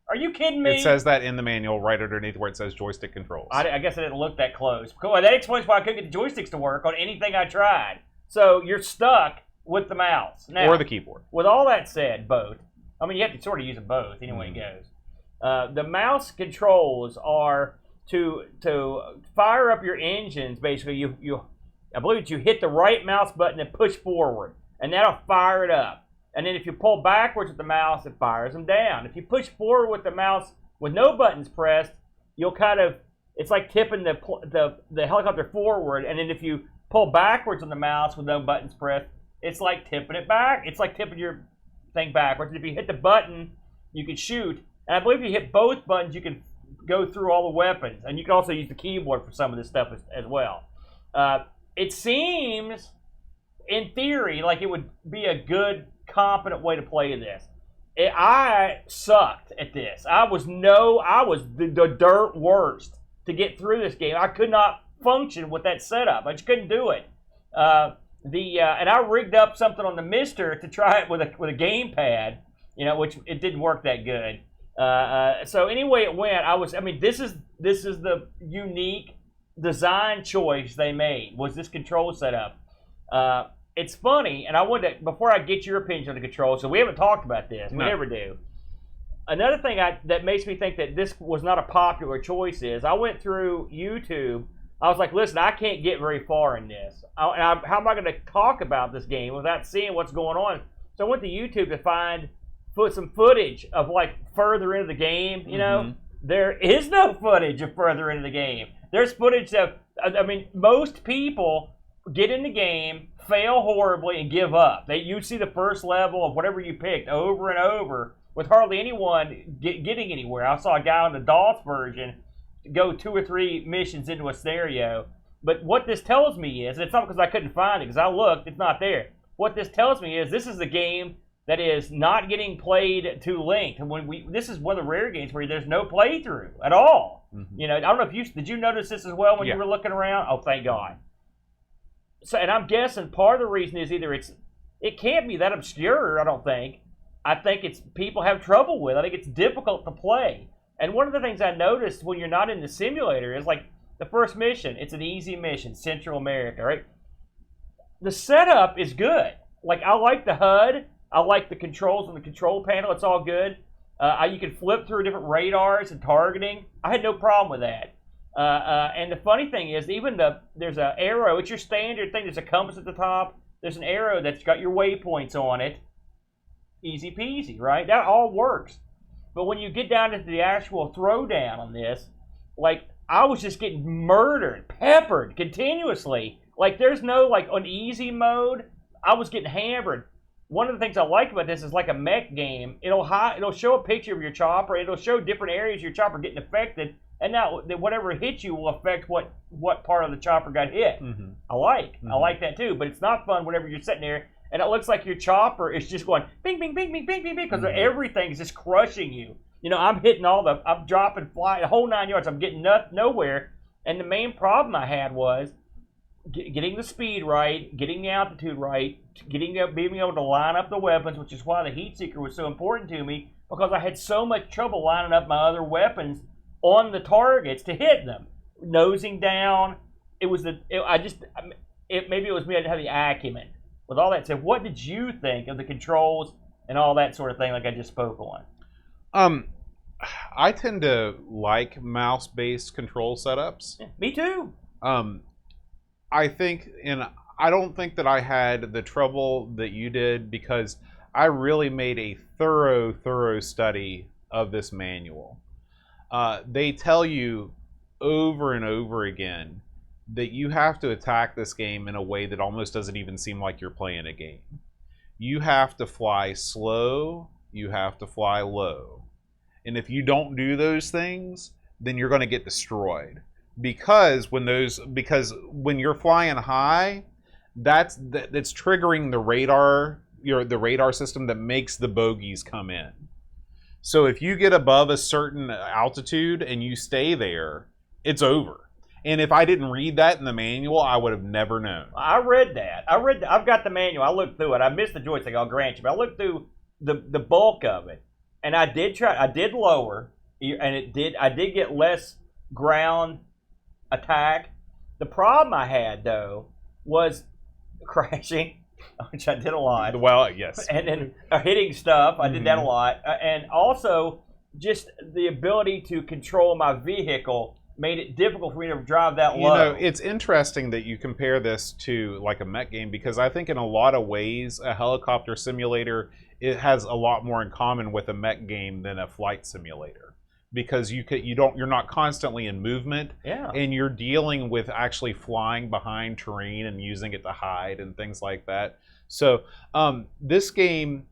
Are you kidding me? It says that in the manual right underneath where it says joystick controls. I guess I didn't look that close. That explains why I couldn't get the joysticks to work on anything I tried. So you're stuck with the mouse. Now, or the keyboard. With all that said, both. I mean, you have to sort of use them both anyway it goes. The mouse controls are to fire up your engines. Basically, I believe you hit the right mouse button and push forward, and that'll fire it up. And then if you pull backwards with the mouse, it fires them down. If you push forward with the mouse with no buttons pressed, you'll it's like tipping the helicopter forward. And then if you pull backwards on the mouse with no buttons pressed, it's like tipping it back. It's like tipping your thing backwards. If you hit the button, you can shoot. And I believe if you hit both buttons, you can go through all the weapons. And you can also use the keyboard for some of this stuff as well. It seems, in theory, like it would be a good, competent way to play this. I sucked at this. I was the dirt worst to get through this game. I could not function with that setup. I just couldn't do it. And I rigged up something on the Mister to try it with a gamepad, which it didn't work that good. So anyway it went, this is the unique design choice they made, was this control setup. It's funny, and I wanted to, before I get your opinion on the controls, so we haven't talked about this. We never do. Another thing that makes me think that this was not a popular choice is, I went through YouTube. I was like, listen, I can't get very far in this. How am I going to talk about this game without seeing what's going on? So I went to YouTube to find some footage of further into the game. There is no footage of further into the game. There's footage of, most people get in the game, fail horribly, and give up. You see the first level of whatever you picked over and over with hardly anyone getting anywhere. I saw a guy on the DOS version go 2 or 3 missions into a scenario. But what this tells me is, and it's not because I couldn't find it, because I looked, it's not there. What this tells me is this is a game that is not getting played to length. And this is one of the rare games where there's no playthrough at all. I don't know if did you notice this as well when you were looking around? Oh, thank God. So, and I'm guessing part of the reason is either it can't be that obscure, I don't think. I think it's people have trouble with it. I think it's difficult to play. And one of the things I noticed when you're not in the simulator is the first mission, it's an easy mission, Central America, right? The setup is good. I like the HUD. I like the controls on the control panel. It's all good. You can flip through different radars and targeting. I had no problem with that. And the funny thing is, even there's an arrow. It's your standard thing. There's a compass at the top. There's an arrow that's got your waypoints on it. Easy peasy, right? That all works. But when you get down into the actual throwdown on this, like, I was just getting murdered, peppered continuously. Like, there's no, like, on easy mode. I was getting hammered. One of the things I like about this is, like a mech game, it'll show a picture of your chopper. It'll show different areas of your chopper getting affected. And now whatever hits you will affect what part of the chopper got hit. Mm-hmm. I like that too. But it's not fun whenever you're sitting there and it looks like your chopper is just going bing, bing, bing, bing, bing, bing, bing, because everything is just crushing you. You know, I'm hitting I'm dropping, flying, the whole 9 yards. I'm getting nowhere. And the main problem I had was getting the speed right, getting the altitude right, being able to line up the weapons, which is why the heat seeker was so important to me, because I had so much trouble lining up my other weapons on the targets to hit them, nosing down. Maybe it was me. I didn't have the acumen. With all that said, what did you think of the controls and all that sort of thing, like I just spoke on? I tend to like mouse-based control setups. Yeah, me too. I think, and I don't think that I had the trouble that you did, because I really made a thorough study of this manual. They tell you over and over again that you have to attack this game in a way that almost doesn't even seem like you're playing a game. You have to fly slow, you have to fly low. And if you don't do those things, then you're going to get destroyed. Because when you're flying high, that's triggering the radar system that makes the bogeys come in. So if you get above a certain altitude and you stay there, it's over. And if I didn't read that in the manual, I would have never known. I read that. I've got the manual. I looked through it. I missed the joystick, I'll grant you, but I looked through the bulk of it, and I did lower, and I did get less ground attack. The problem I had though was crashing, which I did a lot. Well, yes. And then hitting stuff, I did that a lot. And also, just the ability to control my vehicle made it difficult for me to drive that low. You know, it's interesting that you compare this to like a mech game, because I think in a lot of ways, a helicopter simulator, it has a lot more in common with a mech game than a flight simulator. Because you're not constantly in movement, and you're dealing with actually flying behind terrain and using it to hide and things like that. So this game,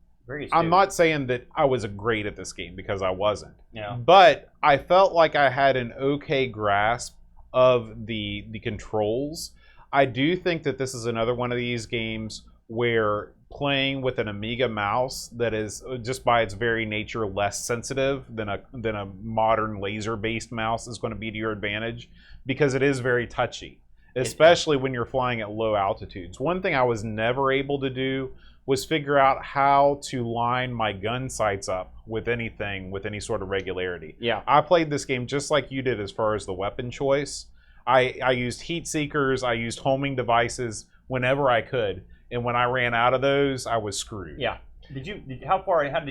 I'm not saying that I was great at this game, because I wasn't. Yeah. But I felt like I had an okay grasp of the controls. I do think that this is another one of these games where playing with an Amiga mouse that is, just by its very nature, less sensitive than a modern laser-based mouse is going to be to your advantage, because it is very touchy, especially when you're flying at low altitudes. One thing I was never able to do was figure out how to line my gun sights up with anything with any sort of regularity. Yeah. I played this game just like you did as far as the weapon choice. I used heat seekers, I used homing devices whenever I could. And when I ran out of those, I was screwed. Yeah. How did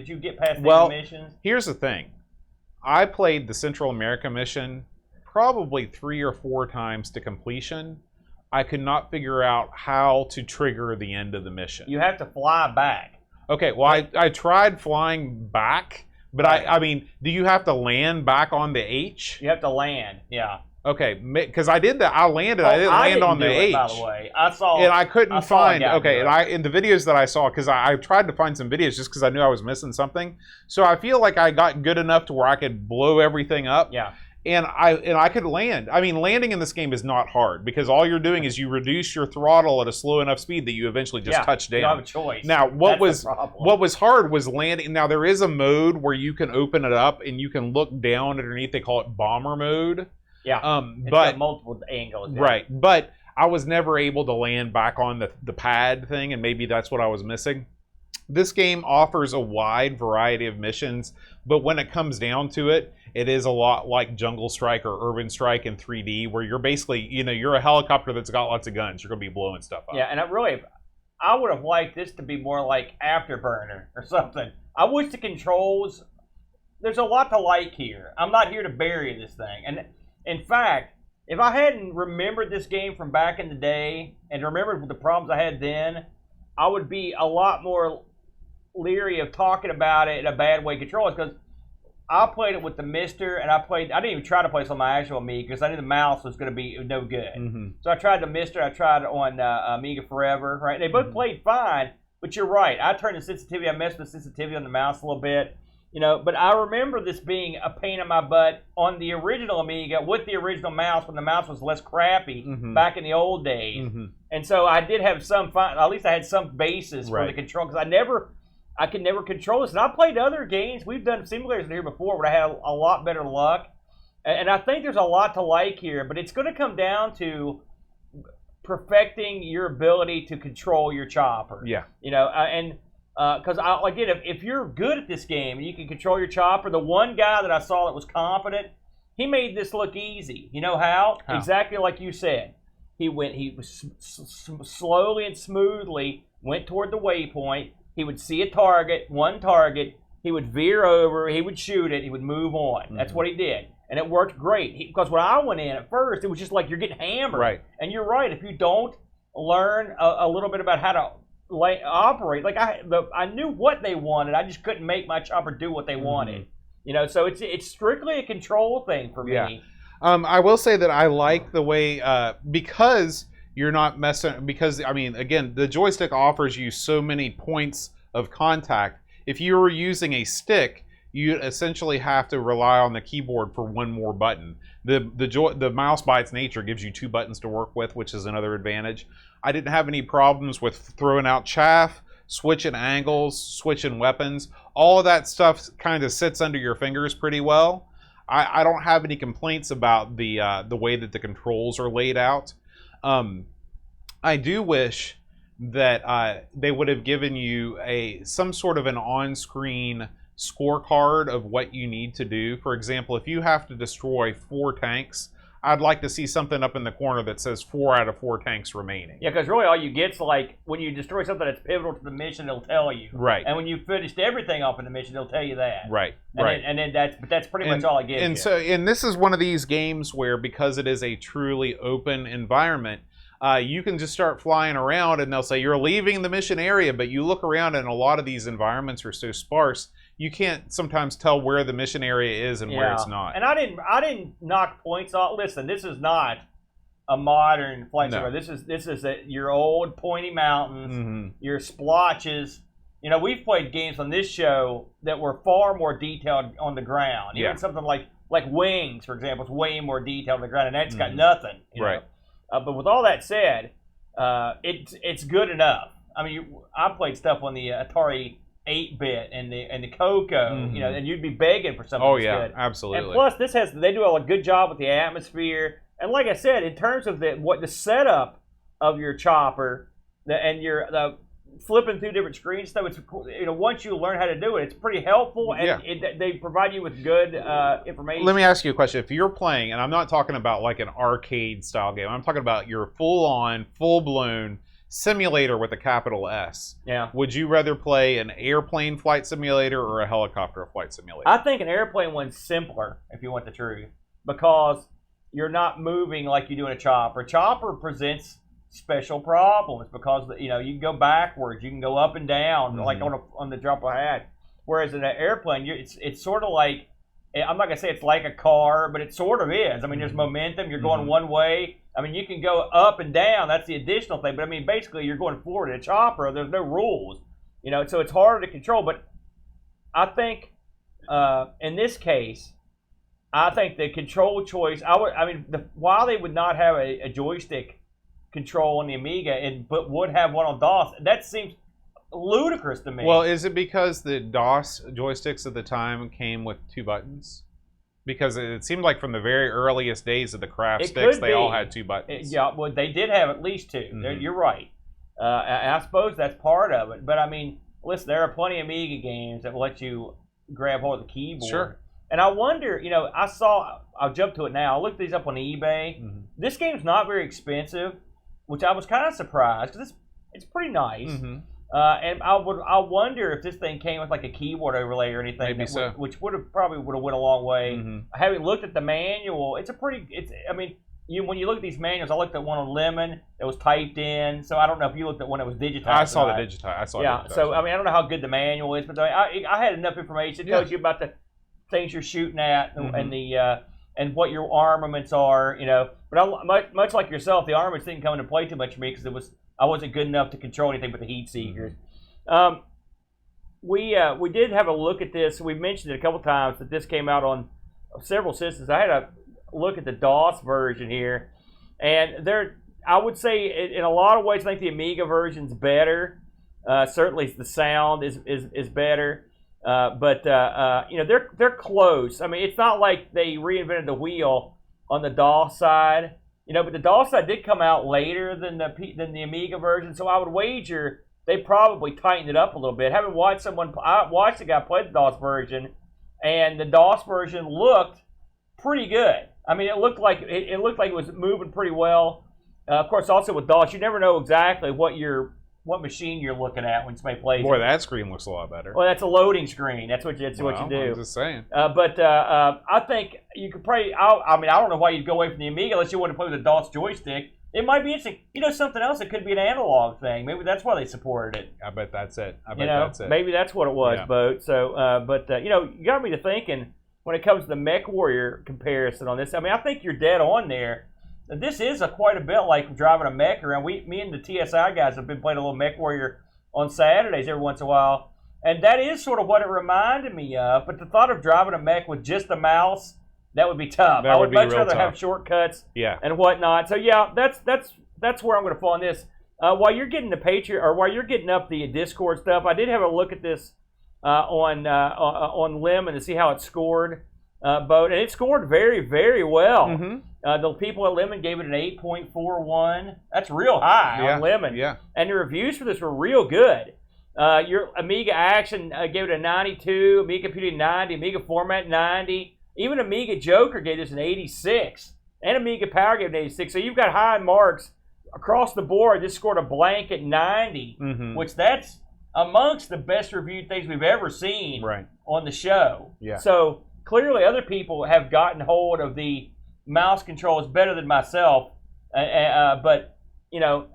you get past the missions? Here's the thing. I played the Central America mission probably 3 or 4 times to completion. I could not figure out how to trigger the end of the mission. You have to fly back. Okay, well, I tried flying back, but right. I mean, do you have to land back on the H? You have to land, yeah. Okay, because I did that. I landed. I didn't land on the H. By the way, I saw. And I couldn't find. Okay, and in the videos that I saw, because I tried to find some videos just because I knew I was missing something. So I feel like I got good enough to where I could blow everything up. Yeah. And I could land. I mean, landing in this game is not hard, because all you're doing is you reduce your throttle at a slow enough speed that you eventually just touch down. You don't have a choice. Now, what was hard was landing. Now, there is a mode where you can open it up and you can look down underneath. They call it bomber mode. Yeah. It's got multiple angles. Yeah. Right. But I was never able to land back on the pad thing, and maybe that's what I was missing. This game offers a wide variety of missions, but when it comes down to it, it is a lot like Jungle Strike or Urban Strike in 3D, where you're basically, you're a helicopter that's got lots of guns. You're going to be blowing stuff up. Yeah, and I would have liked this to be more like Afterburner or something. I wish the controls. There's a lot to like here. I'm not here to bury this thing. And in fact, if I hadn't remembered this game from back in the day and remembered the problems I had then, I would be a lot more leery of talking about it in a bad way controllers, because I played it with the Mister, and I didn't even try to play this on my actual Amiga because I knew the mouse was going to be no good. So I tried the Mister, I tried it on Amiga Forever, right? They both played fine, but you're right. I turned the sensitivity, I messed with the sensitivity on the mouse a little bit, but I remember this being a pain in my butt on the original Amiga with the original mouse when the mouse was less crappy back in the old days. And so I did have some fun, at least I had some basis for the control, because I could never control this. And I played other games. We've done simulators in here before where I had a lot better luck. And I think there's a lot to like here, but it's going to come down to perfecting your ability to control your chopper. Yeah. Because again, if you're good at this game and you can control your chopper, the one guy that I saw that was competent, he made this look easy. You know how? Exactly like you said. He was slowly and smoothly went toward the waypoint. He would see a target, one target. He would veer over. He would shoot it. He would move on. That's what he did. And it worked great. Because when I went in at first, it was just like you're getting hammered. Right. And you're right. If you don't learn a little bit about how to operate, like I knew what they wanted. I just couldn't make my chopper do what they wanted. So it's strictly a control thing for me. Yeah. I will say that I like the way, because you're not messing, because, I mean, again, the joystick offers you so many points of contact. If you were using a stick, you essentially have to rely on the keyboard for one more button. The mouse by its nature gives you 2 buttons to work with, which is another advantage. I didn't have any problems with throwing out chaff, switching angles, switching weapons. All of that stuff kind of sits under your fingers pretty well. I don't have any complaints about the way that the controls are laid out. I do wish that they would have given you some sort of an on-screen scorecard of what you need to do. For example, if you have to destroy 4 tanks, I'd like to see something up in the corner that says 4 out of 4 tanks remaining. Yeah, because really all you get's like when you destroy something that's pivotal to the mission, it'll tell you. Right. And when you've finished everything off in the mission, it'll tell you that. Right. And then that's pretty much all I get. And this is one of these games where, because it is a truly open environment, you can just start flying around and they'll say you're leaving the mission area, but you look around and a lot of these environments are so sparse you can't sometimes tell where the mission area is and where it's not. And I didn't knock points off. Listen, this is not a modern flight simulator. This is your old pointy mountains, your splotches. We've played games on this show that were far more detailed on the ground. Even something like Wings, for example, is way more detailed on the ground, and that's got nothing. Right. But with all that said, it's good enough. I mean, I played stuff on the Atari 8-bit and the Coco, and you'd be begging for something that's good. Absolutely. And plus, they do a good job with the atmosphere. And like I said, in terms of the setup of your chopper and the flipping through different screens stuff, it's once you learn how to do it, it's pretty helpful, and they provide you with good information. Let me ask you a question. If you're playing, and I'm not talking about like an arcade style game, I'm talking about your full-on, full-blown simulator with a capital S. Yeah. Would you rather play an airplane flight simulator or a helicopter flight simulator? I think an airplane one's simpler, if you want the truth, because you're not moving like you do in a chopper. A chopper presents special problems because you can go backwards, you can go up and down like on the jump I had. Whereas in an airplane, it's sort of like, I'm not gonna say it's like a car, but it sort of is. I mean, there's momentum. You're going one way. I mean, you can go up and down. That's the additional thing. But I mean, basically, you're going forward. In a chopper, there's no rules. So it's harder to control. But I think in this case, I think the control choice. While they would not have a joystick control on the Amiga, but would have one on DOS, that seems ludicrous to me. Well, is it because the DOS joysticks at the time came with 2 buttons? Because it seemed like from the very earliest days of the craft sticks, they all had 2 buttons. Yeah, well, they did have at least 2. You're right. And I suppose that's part of it. But I mean, listen, there are plenty of Amiga games that will let you grab hold of the keyboard. Sure. And I wonder, I'll jump to it now. I looked these up on eBay. This game's not very expensive, which I was kind of surprised, because It's pretty nice. Mm-hmm. And I wonder if this thing came with like a keyboard overlay or anything, Maybe so. Which would have probably went a long way. Mm-hmm. Having looked at the manual, I mean, when you look at these manuals, I looked at one on Lemon that was typed in, so I don't know if you looked at one that was digitized. I saw the digitized. Yeah, so I mean, I don't know how good the manual is, but I had enough information. It tells you about the things you're shooting at and the and what your armaments are, you know. But much like yourself, the armaments didn't come into play too much for me because I wasn't good enough to control anything but the heat seekers. We did have a look at this. We mentioned it a couple times that this came out on several systems. I had a look at the DOS version here, and I would say in a lot of ways I think the Amiga version's better. Certainly the sound is better, but you know, they're close. I mean, it's not like they reinvented the wheel on the DOS side, you know, but the DOS side did come out later than the Amiga version, so I would wager they probably tightened it up a little bit. I watched a guy play the DOS version, and the DOS version looked pretty good. I mean, it looked like it was moving pretty well. Of course, also with DOS, you never know exactly what machine you're looking at when somebody plays. Boy, that screen looks a lot better. Well, that's a loading screen. That's what you do. I'm just saying. But I think you could probably. I mean, I don't know why you'd go away from the Amiga unless you want to play with a DOS joystick. It might be interesting. You know, something else. It could be an analog thing. Maybe that's why they supported it. I bet that's it. That's it. Maybe that's what it was, Boat. So, you know, you got me to thinking when it comes to the Mech Warrior comparison on this. I mean, I think you're dead on there. This is quite a bit like driving a mech around. Me and the TSI guys have been playing a little Mech Warrior on Saturdays every once in a while, and that is sort of what it reminded me of. But the thought of driving a mech with just a mouse, that would be tough. I would much rather have shortcuts and whatnot. So yeah, that's where I'm going to fall on this. While you're getting the Patreon, or while you're getting up the Discord stuff, I did have a look at this on Lemon to see how it scored, Boat, and it scored very, very well. Mm-hmm. The people at Lemon gave it an 8.41. That's real high on Lemon. Yeah. And the reviews for this were real good. Your Amiga Action gave it a 92, Amiga Computing 90, Amiga Format 90. Even Amiga Joker gave this an 86. And Amiga Power gave it an 86. So you've got high marks across the board. This scored a blanket 90, which that's amongst the best reviewed things we've ever seen on the show. Yeah. So clearly other people have gotten hold of the mouse control is better than myself, but you know,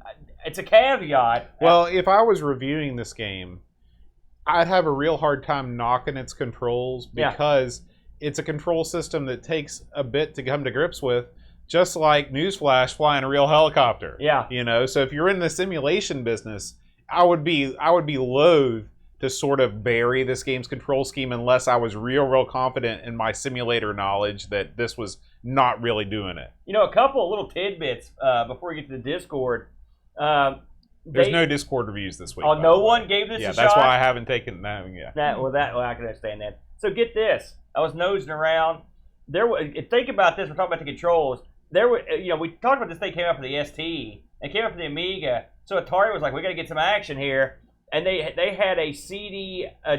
it's a caveat. Well, if I was reviewing this game, I'd have a real hard time knocking its controls because it's a control system that takes a bit to come to grips with, just like newsflash, flying a real helicopter. Yeah. You know, so if you're in the simulation business, I would be loath to sort of bury this game's control scheme unless I was real confident in my simulator knowledge that this was not really doing it. You know, a couple of little tidbits before we get to the Discord. There's no Discord reviews this week. Oh, no one gave this a shot? Yeah, that's why I haven't taken that. Yeah. I can understand that. So get this. I was nosing around. Think about this. We're talking about the controls. We talked about this thing came out for the ST. It came out for the Amiga. So Atari was like, we got to get some action here. And they had a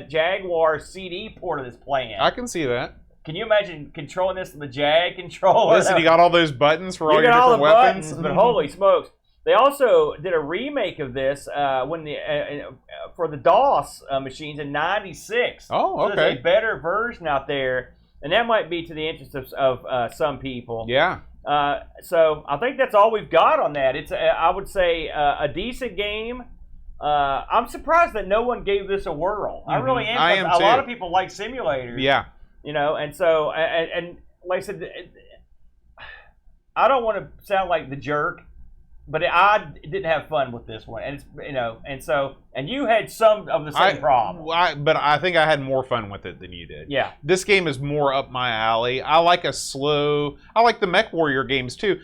Jaguar CD port of this playing. I can see that. Can you imagine controlling this with the Jag controller? Listen, you got all those buttons for all your different weapons. Buttons, but holy smokes. They also did a remake of this for the DOS machines in '96. Oh, okay. So there's a better version out there, and that might be to the interest of some people. Yeah. So I think that's all we've got on that. It's I would say a decent game. I'm surprised that no one gave this a whirl. I really am. I am a too. lot of people like simulators. Yeah. You know, and so and like I said, I don't want to sound like the jerk, but I didn't have fun with this one, and and you had some of the same problem. But I think I had more fun with it than you did. Yeah. This game is more up my alley. I like the Mech Warrior games too.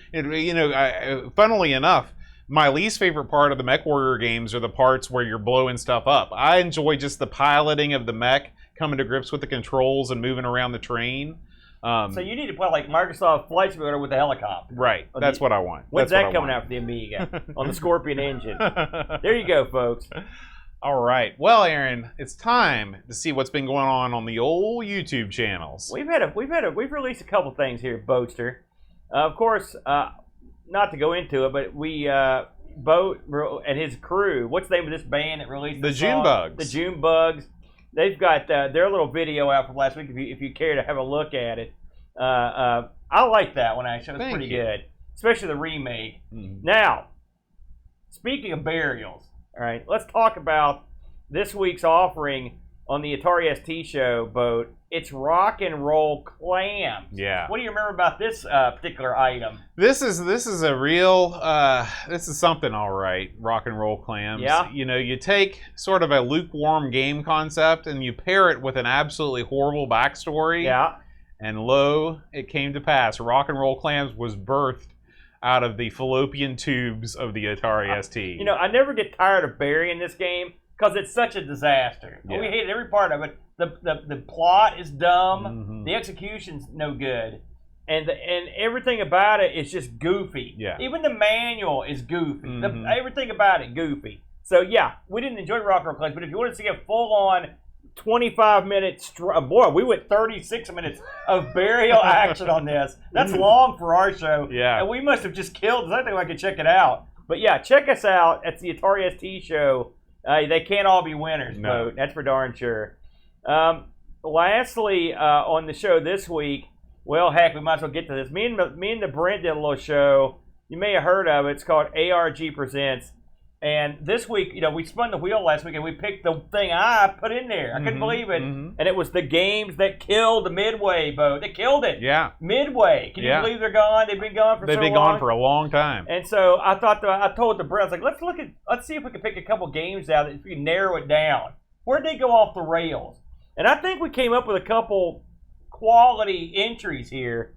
Funnily enough, my least favorite part of the Mech Warrior games are the parts where you're blowing stuff up. I enjoy just the piloting of the mech, coming to grips with the controls and moving around the train. So you need to play like Microsoft Flight Simulator with a helicopter. Right. That's what I want. When's that coming out for the Amiga? On the Scorpion engine. There you go, folks. All right. Well, Aaron, it's time to see what's been going on the old YouTube channels. We've released a couple things here, Boaster. Of course, not to go into it, but Boat and his crew. What's the name of this band that released the song? June Bugs? The June Bugs. They've got their little video out from last week. If you care to have a look at it, I like that one actually. It was pretty good, especially the remake. Now, speaking of burials, all right, let's talk about this week's offering on the Atari ST show, Boat. It's Rock and Roll Clams. Yeah. What do you remember about this particular item? This is a real this is something, all right. Rock and Roll Clams. Yeah. You know, you take sort of a lukewarm game concept and you pair it with an absolutely horrible backstory. Yeah. And lo, it came to pass. Rock and Roll Clams was birthed out of the fallopian tubes of the Atari ST. You know, I never get tired of burying this game because it's such a disaster. Yeah. We hate every part of it. The plot is dumb. The execution's no good. And everything about it is just goofy. Yeah. Even the manual is goofy. Everything about it goofy. So, yeah, we didn't enjoy Rock and Roll Clams, but if you want to see a full-on 25-minute boy, we went 36 minutes of burial action on this. That's long for our show. Yeah. And we must have just killed it. I think I could check it out. But, yeah, check us out at the Atari ST show. They can't all be winners, Boat. That's for darn sure. Lastly, on the show this week, well, heck, we might as well get to this. Me and the Brent did a little show. You may have heard of it. It's called ARG Presents. And this week, you know, we spun the wheel last week, and we picked the thing I put in there. I couldn't believe it. And it was the games that killed the Midway, Boat. They killed it. Yeah. Midway. Can you believe they're gone? They've been gone for so long. They've been gone for a long time. And so I thought, I told the Brent, I was like, let's see if we can pick a couple games out if we can narrow it down. Where'd they go off the rails? And I think we came up with a couple quality entries here.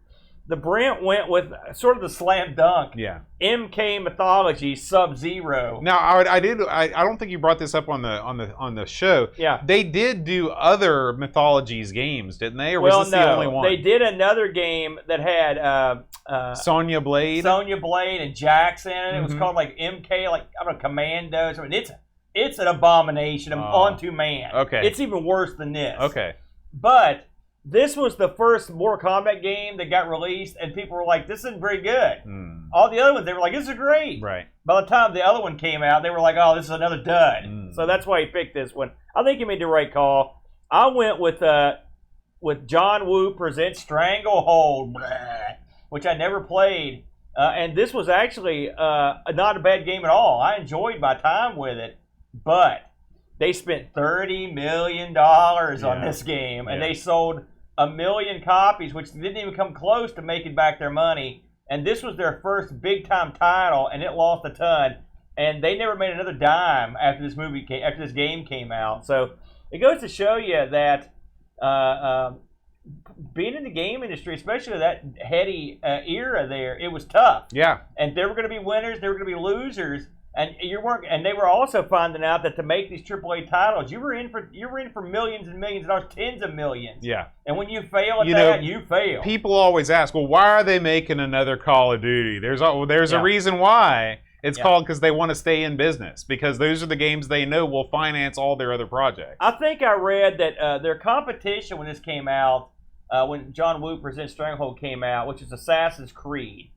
The Brent went with sort of the slam dunk. Yeah. MK Mythology Sub-Zero. Now I don't think you brought this up on the show. Yeah. They did do other Mythologies games, didn't they? Or was this the only one? They did another game that had Sonya Blade and Jackson. It was called like MK, like I don't know, Commandos. I mean, it's an abomination unto man. Okay. It's even worse than this. Okay. But this was the first Mortal Kombat game that got released, and people were like, this isn't very good. All the other ones, they were like, this is great. Right. By the time the other one came out, they were like, oh, this is another dud. So that's why he picked this one. I think he made the right call. I went with John Woo Presents Stranglehold, which I never played. And this was actually not a bad game at all. I enjoyed my time with it. But they spent $30 million on this game, and they sold 1 million copies, which didn't even come close to making back their money. And this was their first big-time title, and it lost a ton. And they never made another dime after this game came out. So it goes to show you that being in the game industry, especially that heady era there, it was tough. Yeah. And there were going to be winners, there were going to be losers. And they were also finding out that to make these AAA titles, you were in for millions and millions of dollars, tens of millions. Yeah. And when you fail at that, you fail. People always ask, well, why are they making another Call of Duty? There's a reason why. It's called because they want to stay in business, because those are the games they know will finance all their other projects. I think I read that their competition when this came out, when John Woo Presents Stranglehold came out, which is Assassin's Creed.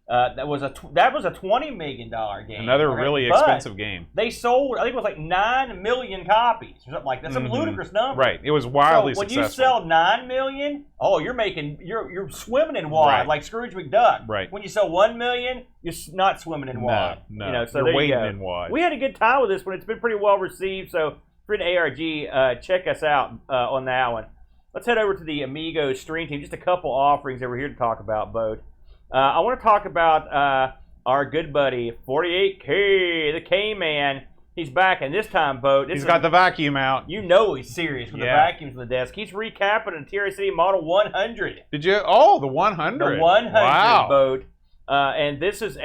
That was a $20 million game. Another really expensive game. They sold, I think it was like 9 million copies or something like that. Some ludicrous number. Right. It was wildly successful. When you sell 9 million, you're swimming in wad like Scrooge McDuck. Right. When you sell 1 million, you're not swimming in wad. No. So you're wading in wad. We had a good time with this one. It's been pretty well received. So if you're an ARG, check us out on that one. Let's head over to the Amigos stream team. Just a couple offerings that we're here to talk about, Bode. I want to talk about our good buddy, 48K, the K-Man. He's back, and this time, Boat. He's got the vacuum out. You know he's serious with the vacuums on the desk. He's recapping a TRC Model 100. Did you? Oh, the 100. The 100, wow. Boat. And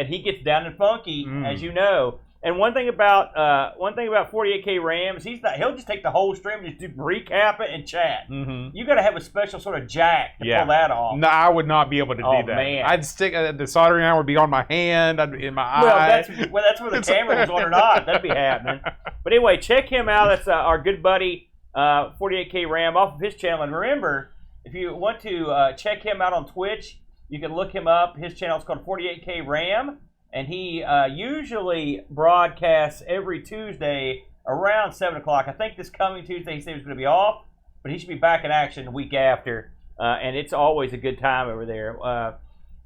he gets down and funky, as you know. And one thing about 48K Rams, he'll just take the whole stream and just recap it and chat. You got to have a special sort of jack to pull that off. No, I would not be able to do that. Man. I'd stick the soldering iron would be on my hand, in my eye. That's where the camera was on or not. That'd be happening. But anyway, check him out. That's our good buddy 48K Ram off of his channel. And remember, if you want to check him out on Twitch, you can look him up. His channel is called 48K Ram. and he usually broadcasts every Tuesday around 7 o'clock. I think this coming Tuesday he said he was going to be off, but he should be back in action the week after, and it's always a good time over there.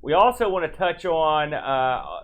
We also want to touch on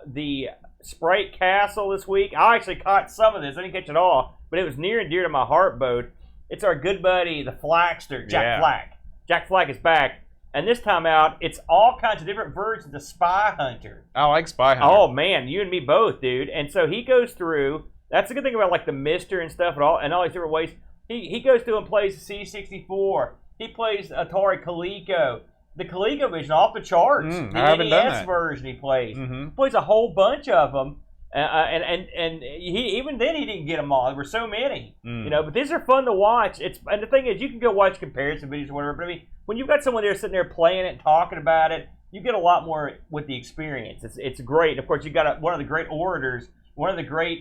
the Sprite Castle this week. I actually caught some of this. I didn't catch it all, but it was near and dear to my heart, Boat. It's our good buddy, the Flackster, Jack Flack. Jack Flack is back, and this time out, it's all kinds of different versions of Spy Hunter. I like Spy Hunter. Oh, man, you and me both, dude. And so he goes through, that's the good thing about like the Mister and stuff and all these different ways. He goes through and plays C64. He plays Atari Coleco. The Coleco version off the charts. The NES version he plays. He plays a whole bunch of them. And he even then he didn't get them all. There were so many, you know. But these are fun to watch. And the thing is, you can go watch comparison videos or whatever. But I mean, when you've got someone there sitting there playing it and talking about it, you get a lot more with the experience. It's great. And of course, you got one of the great orators, one of the great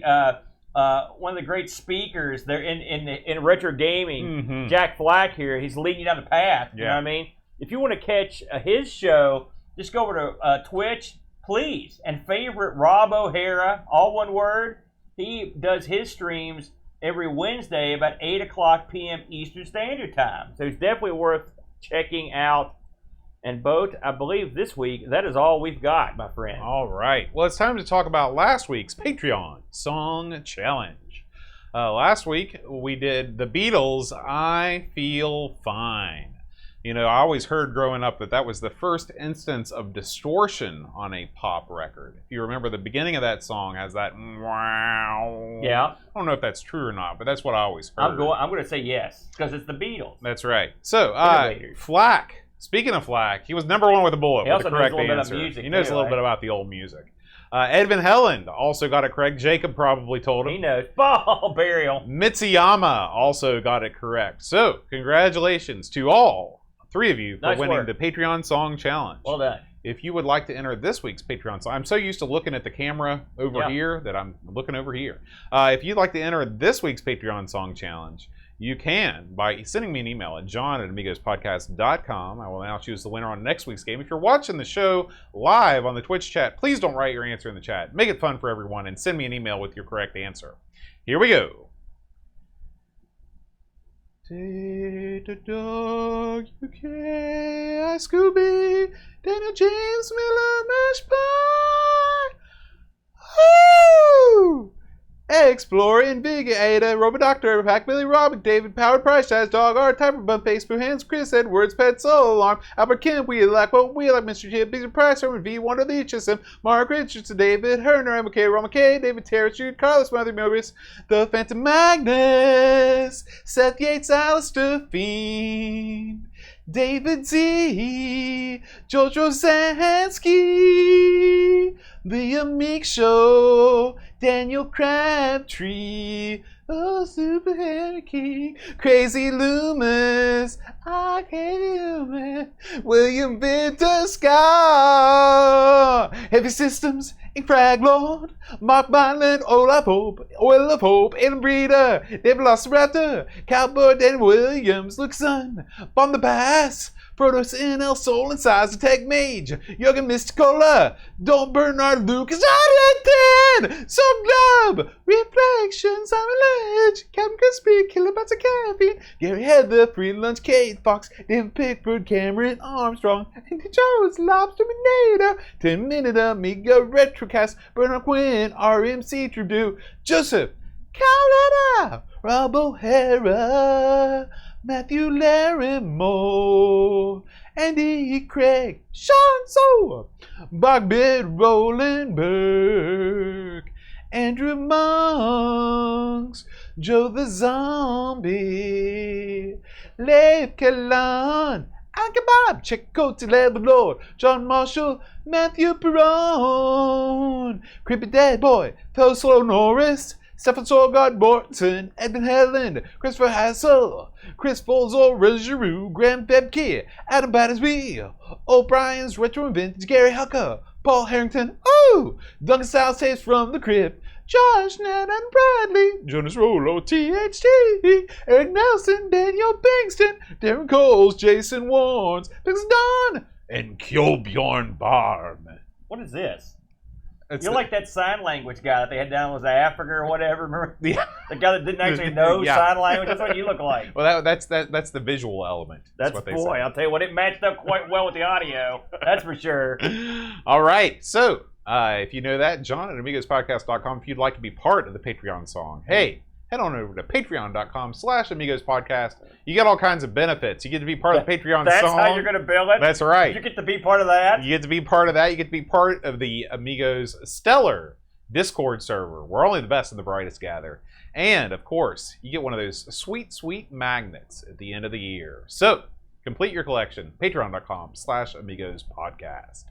speakers there in retro gaming. Jack Flack here. He's leading you down the path. You know what I mean? If you want to catch his show, just go over to Twitch. Please, and favorite Rob O'Hara, all one word. He does his streams every Wednesday about 8 o'clock p.m. Eastern Standard Time. So it's definitely worth checking out. And Boat, I believe this week, that is all we've got, my friend. All right. Well, it's time to talk about last week's Patreon Song Challenge. Last week, we did the Beatles' I Feel Fine. You know, I always heard growing up that was the first instance of distortion on a pop record. If you remember, the beginning of that song has that wow. Yeah. I don't know if that's true or not, but that's what I always heard. I'm going to say yes, because it's the Beatles. That's right. So, Flack. Speaking of Flack, he was #1 with a bullet. He with also the correct knows a little answer. bit of music. He knows a little bit about the old music. Edvin Helland also got it correct. Jacob probably told him. He knows. Ball burial. Mitsuyama also got it correct. So, congratulations to all 3 of you for winning the Patreon Song Challenge. Well done. If you would like to enter this week's Patreon song, I'm so used to looking at the camera over here that I'm looking over here. If you'd like to enter this week's Patreon Song Challenge, you can by sending me an email at john@amigospodcast.com. I will now choose the winner on next week's game. If you're watching the show live on the Twitch chat, please don't write your answer in the chat. Make it fun for everyone and send me an email with your correct answer. Here we go. Take the dog, UK, I Scooby, Daniel James Miller, Mash Pie. Woo! Explorer, Invigator, Robot Doctor, Pack Billy, Robin, David, Powered Price, Jazz Dog, Art, Typer, Bump, Face, Boo Hands, Chris, Edwards, Pet, Soul Alarm, Albert Kemp, We Like What We Like, Mr. Chip, Big Price, Herman V, Wonder the HSM, Mark Richardson, David, Herner, MK, Roma K, David Terrace, Jude, Carlos, Mother Mobius, The Phantom Magnus, Seth Yates, Alistair Fiend, David Z, George Rosansky, The Amic Show, Daniel Crabtree, Oh Super Harry King, Crazy Loomis, Arcadium, William Vinter Scott, Heavy Systems, and Crag Lord, Mark Myland, Olaf Hope, Oil of Hope, Adam Breeder, David Velociraptor, Cowboy Dan Williams, Luke Sun, Bomb the Bass, Protos NL Soul and Size Attack Mage, Jürgen Mysticola, Don Bernard Lucas, Arlington, Some Glove, Reflections, Simon Ledge, Captain Crispy, Kilobytes of Caffeine, Gary Heather, Free Lunch, Kate Fox, David Pickford, Cameron Armstrong, Andy Jones, Lobster Minator, 10 Minute Amiga Retrocast, Bernard Quinn, RMC Tribute, Joseph, Carolina, Rob O'Hara, Matthew Larimore, Andy Craig, Sean So, Bogbit Roland Burke, Andrew Monks, Joe the Zombie, Lev Kalan, Al-Kebab, Check Coates, Level Lord, John Marshall, Matthew Perron, Creepy Dead Boy, Thoslo Norris, Stefan Sorgard Morton, Edmund Helland, Christopher Hassel, Chris Folzo, Regiroux, Graham Bebke, Adam Battersby, O'Brien's Retro and Vintage, Gary Hucker, Paul Harrington, Duncan Styles Tapes from the Crypt, Josh Nat and Bradley, Jonas Rollo, THT, Eric Nelson, Daniel Bingston, Darren Coles, Jason Warnes, Pix Don, and Kjolbjorn Barm. What is this? You're like that sign language guy that they had down was Africa or whatever. Remember? Yeah. The guy that didn't actually know sign language. That's what you look like. Well, that's the visual element. That's what they boy. say. I'll tell you what, it matched up quite well with the audio. That's for sure. All right. So if you know that, John at AmigosPodcast.com. If you'd like to be part of the Patreon song, hey, head on over to Patreon.com/AmigosPodcast. You get all kinds of benefits. You get to be part of the Patreon song. That's how you're going to build it? That's right. You get to be part of that? You get to be part of that. You get to be part of the Amigos Stellar Discord server, where only the best and the brightest gather. And, of course, you get one of those sweet, sweet magnets at the end of the year. So, complete your collection. Patreon.com/AmigosPodcast.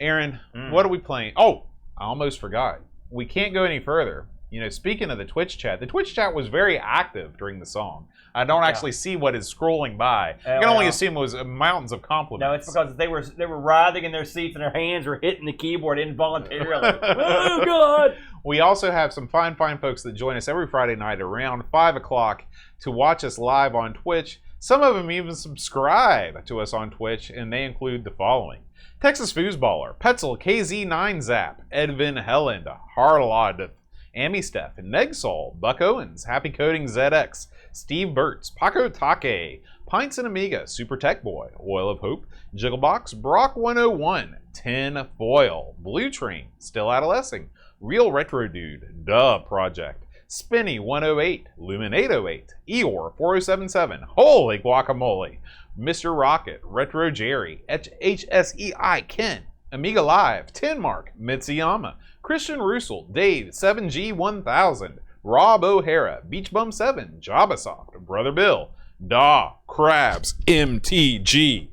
Aaron, what are we playing? Oh, I almost forgot. We can't go any further. You know, speaking of the Twitch chat was very active during the song. I don't actually see what is scrolling by. I can only assume it was mountains of compliments. No, it's because they were writhing in their seats and their hands were hitting the keyboard involuntarily. Oh, God! We also have some fine folks that join us every Friday night around 5 o'clock to watch us live on Twitch. Some of them even subscribe to us on Twitch, and they include the following: Texas Foosballer, Petzel, KZ9 Zap, Edvin Helland, Harlod, Amy Steph, Negsol, Buck Owens, Happy Coding ZX, Steve Burtz, Paco Take, Pints and Amiga, Super Tech Boy, Oil of Hope, Jigglebox, Brock 101, Tin Foil, Blue Train, Still Adolescing, Real Retro Dude, Duh Project, Spinny 108, Lumen 808, Eeyore 4077, Holy Guacamole, Mr. Rocket, Retro Jerry, HSEI Ken, Amiga Live, Tin Mark, Mitsuyama, Christian Russell, Dave, 7G1000, Rob O'Hara, Beach Bum 7, Jabasoft, Brother Bill, Da, Krabs, MTG,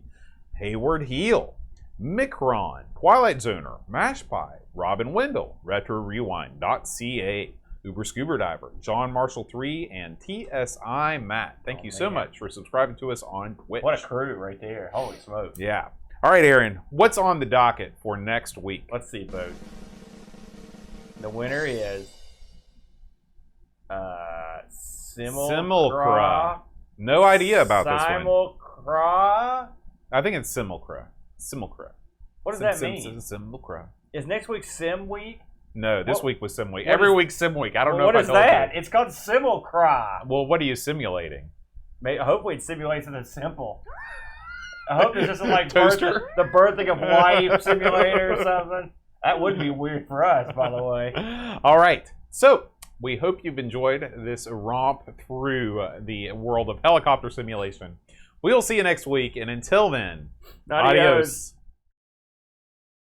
Hayward Heel, Micron, Twilight Zoner, Mash Pie, Robin Wendell, RetroRewind.ca, Uber Scuba Diver, John Marshall 3, and TSI Matt. Thank you so much for subscribing to us on Twitch. What a crew right there. Holy smokes. Yeah. All right, Aaron, what's on the docket for next week? Let's see, folks. The winner is Simulcra. No idea about this one. Simulcra? I think it's Simulcra. What does that mean? Simulcra. Is next week Sim Week? No, this week was Sim Week. Every week's Sim Week. I don't know what if is I told that? you. It's called Simulcra. Well, what are you simulating? Hopefully it simulates something simple. I hope this isn't like Toaster? the birthing of life simulator or something. That would be weird for us, by the way. All right. So, we hope you've enjoyed this romp through the world of helicopter simulation. We'll see you next week, and until then, adios.